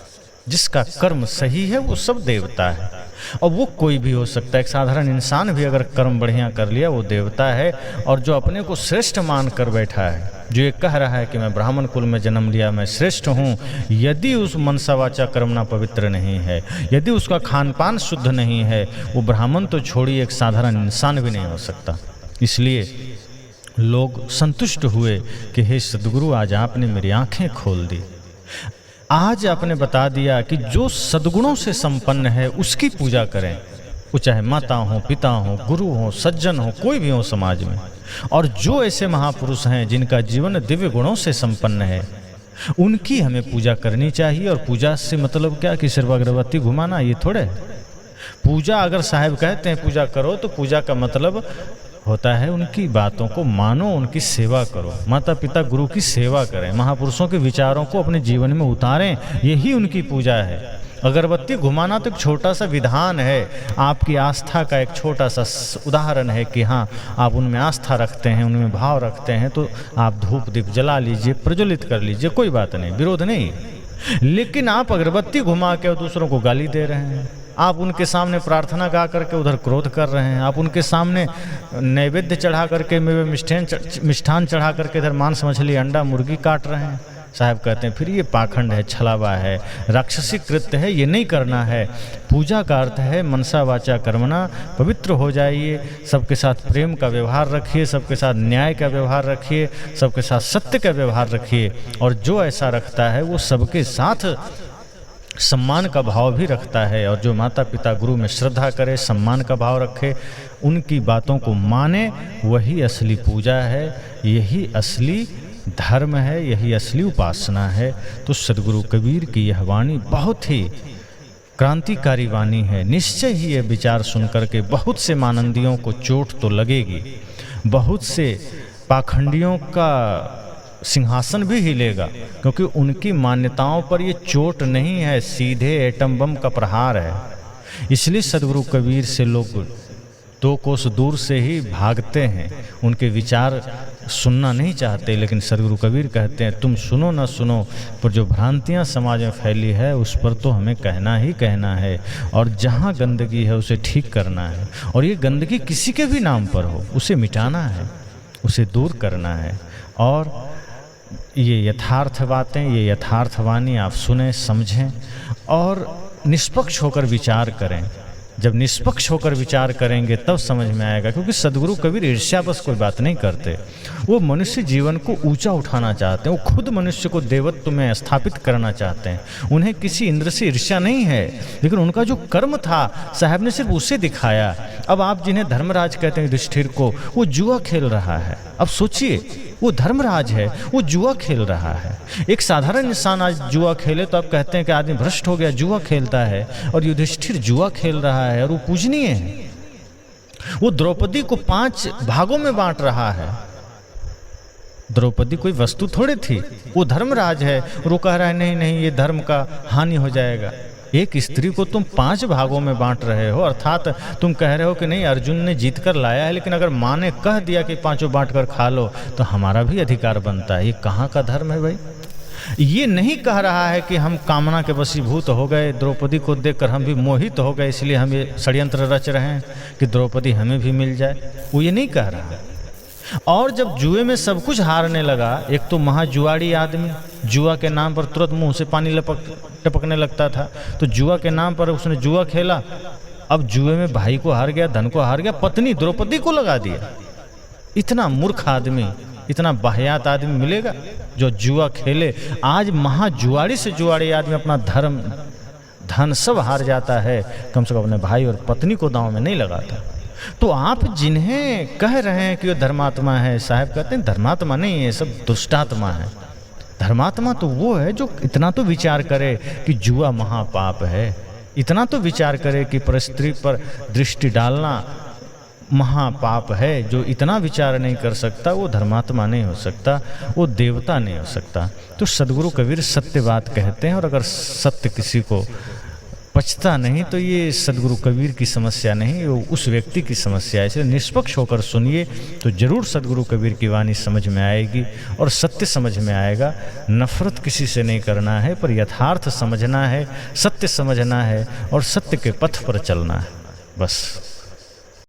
जिसका कर्म सही है वो सब देवता है। और वो कोई भी हो सकता है, एक साधारण इंसान भी अगर कर्म बढ़िया कर लिया वो देवता है। और जो अपने को श्रेष्ठ मान कर बैठा है, जो ये कह रहा है कि मैं ब्राह्मण कुल में जन्म लिया, मैं श्रेष्ठ हूँ, यदि उस मनसा वाचा कर्मणा पवित्र नहीं है, यदि उसका खान पान शुद्ध नहीं है, वो ब्राह्मण तो छोड़िए एक साधारण इंसान भी नहीं हो सकता। इसलिए लोग संतुष्ट हुए कि हे सद्गुरु, आज आपने मेरी आंखें खोल दी। आज आपने बता दिया कि जो सद्गुणों से संपन्न है उसकी पूजा करें, वो चाहे माता हो, पिता हो, गुरु हो, सज्जन हो, कोई भी हो समाज में। और जो ऐसे महापुरुष हैं जिनका जीवन दिव्य गुणों से संपन्न है, उनकी हमें पूजा करनी चाहिए। और पूजा से मतलब क्या कि सिर्फ अगरबत्ती घुमाना, ये थोड़े। पूजा अगर साहब कहते हैं पूजा करो तो पूजा का मतलब होता है उनकी बातों को मानो, उनकी सेवा करो, माता पिता गुरु की सेवा करें, महापुरुषों के विचारों को अपने जीवन में उतारें, यही उनकी पूजा है। अगरबत्ती घुमाना तो एक छोटा सा विधान है, आपकी आस्था का एक छोटा सा उदाहरण है कि हाँ आप उनमें आस्था रखते हैं, उनमें भाव रखते हैं, तो आप धूप दीप जला लीजिए, प्रज्वलित कर लीजिए, कोई बात नहीं, विरोध नहीं। लेकिन आप अगरबत्ती घुमा के दूसरों को गाली दे रहे हैं, आप उनके सामने प्रार्थना गा करके उधर क्रोध कर रहे हैं, आप उनके सामने नैवेद्य चढ़ा करके मिष्ठान चढ़ा करके इधर मांस मछली अंडा मुर्गी काट रहे हैं। साहब कहते हैं फिर ये पाखंड है, छलावा है, राक्षसी कृत्य है, ये नहीं करना है। पूजा का अर्थ है मनसा वाचा कर्मणा, पवित्र हो जाइए, सबके साथ प्रेम का व्यवहार रखिए, सबके साथ न्याय का व्यवहार रखिए, सबके साथ सत्य का व्यवहार रखिए। और जो ऐसा रखता है वो सबके साथ सम्मान का भाव भी रखता है। और जो माता पिता गुरु में श्रद्धा करे, सम्मान का भाव रखे, उनकी बातों को माने, वही असली पूजा है, यही असली धर्म है, यही असली उपासना है। तो सद्गुरु कबीर की यह वाणी बहुत ही क्रांतिकारी वाणी है। निश्चय ही यह विचार सुनकर के बहुत से मानंदियों को चोट तो लगेगी, बहुत से पाखंडियों का सिंहासन भी हिलेगा, क्योंकि उनकी मान्यताओं पर ये चोट नहीं है, सीधे एटम बम का प्रहार है। इसलिए सद्गुरु कबीर से लोग 2 कोस दूर से ही भागते हैं, उनके विचार सुनना नहीं चाहते। लेकिन सद्गुरु कबीर कहते हैं तुम सुनो ना सुनो, पर जो भ्रांतियाँ समाज में फैली है उस पर तो हमें कहना ही कहना है। और जहाँ गंदगी है उसे ठीक करना है, और ये गंदगी किसी के भी नाम पर हो उसे मिटाना है, उसे दूर करना है। और ये यथार्थ बातें, ये यथार्थवाणी आप सुने, समझें और निष्पक्ष होकर विचार करें। जब निष्पक्ष होकर विचार करेंगे तब समझ में आएगा। क्योंकि सद्गुरु कबीर ईर्ष्या बस कोई बात नहीं करते, वो मनुष्य जीवन को ऊंचा उठाना चाहते हैं, वो खुद मनुष्य को देवत्व में स्थापित करना चाहते हैं। उन्हें किसी इंद्र से ईर्ष्या नहीं है, लेकिन उनका जो कर्म था साहब ने सिर्फ उसे दिखाया। अब आप जिन्हें धर्मराज कहते हैं युधिष्ठिर को, वो जुआ खेल रहा है। अब सोचिए, वो धर्मराज है, वो जुआ खेल रहा है। एक साधारण इंसान आज जुआ खेले तो आप कहते हैं कि आदमी भ्रष्ट हो गया, जुआ खेलता है। और युधिष्ठिर जुआ खेल रहा है और वो पूजनीय है। वो द्रौपदी को 5 भागों में बांट रहा है। द्रौपदी कोई वस्तु थोड़ी थी, वो धर्मराज है और वो कह रहा है नहीं नहीं ये धर्म का हानि हो जाएगा। एक स्त्री को तुम 5 भागों में बांट रहे हो, अर्थात तुम कह रहे हो कि नहीं अर्जुन ने जीत कर लाया है, लेकिन अगर माँ ने कह दिया कि 5 बांट कर खा लो तो हमारा भी अधिकार बनता है। ये कहाँ का धर्म है भाई? ये नहीं कह रहा है कि हम कामना के वशीभूत हो गए, द्रौपदी को देखकर हम भी मोहित हो गए, इसलिए हम ये षड्यंत्र रच रहे हैं कि द्रौपदी हमें भी मिल जाए। वो ये नहीं कह रहा है। और जब जुए में सब कुछ हारने लगा, एक तो महाजुआड़ी आदमी, जुआ के नाम पर तुरंत मुंह से पानी टपकने लगता था, तो जुआ के नाम पर उसने जुआ खेला। अब जुए में भाई को हार गया, धन को हार गया, पत्नी द्रौपदी को लगा दिया। इतना मूर्ख आदमी, इतना बाह्यात आदमी मिलेगा जो जुआ खेले? आज महाजुआड़ी से जुआड़ी आदमी अपना धर्म धन सब हार जाता है, कम से कम अपने भाई और पत्नी को दांव में नहीं लगाता। तो आप जिन्हें कह रहे हैं कि वो धर्मात्मा है, साहब कहते हैं धर्मात्मा नहीं है, सब दुष्टात्मा है। धर्मात्मा तो वो है जो इतना तो विचार करे कि जुआ महापाप है, इतना तो विचार करे कि परस्त्री पर दृष्टि डालना महापाप है। जो इतना विचार नहीं कर सकता वो धर्मात्मा नहीं हो सकता, वो देवता नहीं हो सकता। तो सदगुरु कबीर सत्य बात कहते हैं, और अगर सत्य किसी को पचता नहीं तो ये सदगुरु कबीर की समस्या नहीं, वो उस व्यक्ति की समस्या है। इसलिए निष्पक्ष होकर सुनिए तो जरूर सदगुरु कबीर की वाणी समझ में आएगी और सत्य समझ में आएगा। नफरत किसी से नहीं करना है, पर यथार्थ समझना है, सत्य समझना है और सत्य के पथ पर चलना है, बस।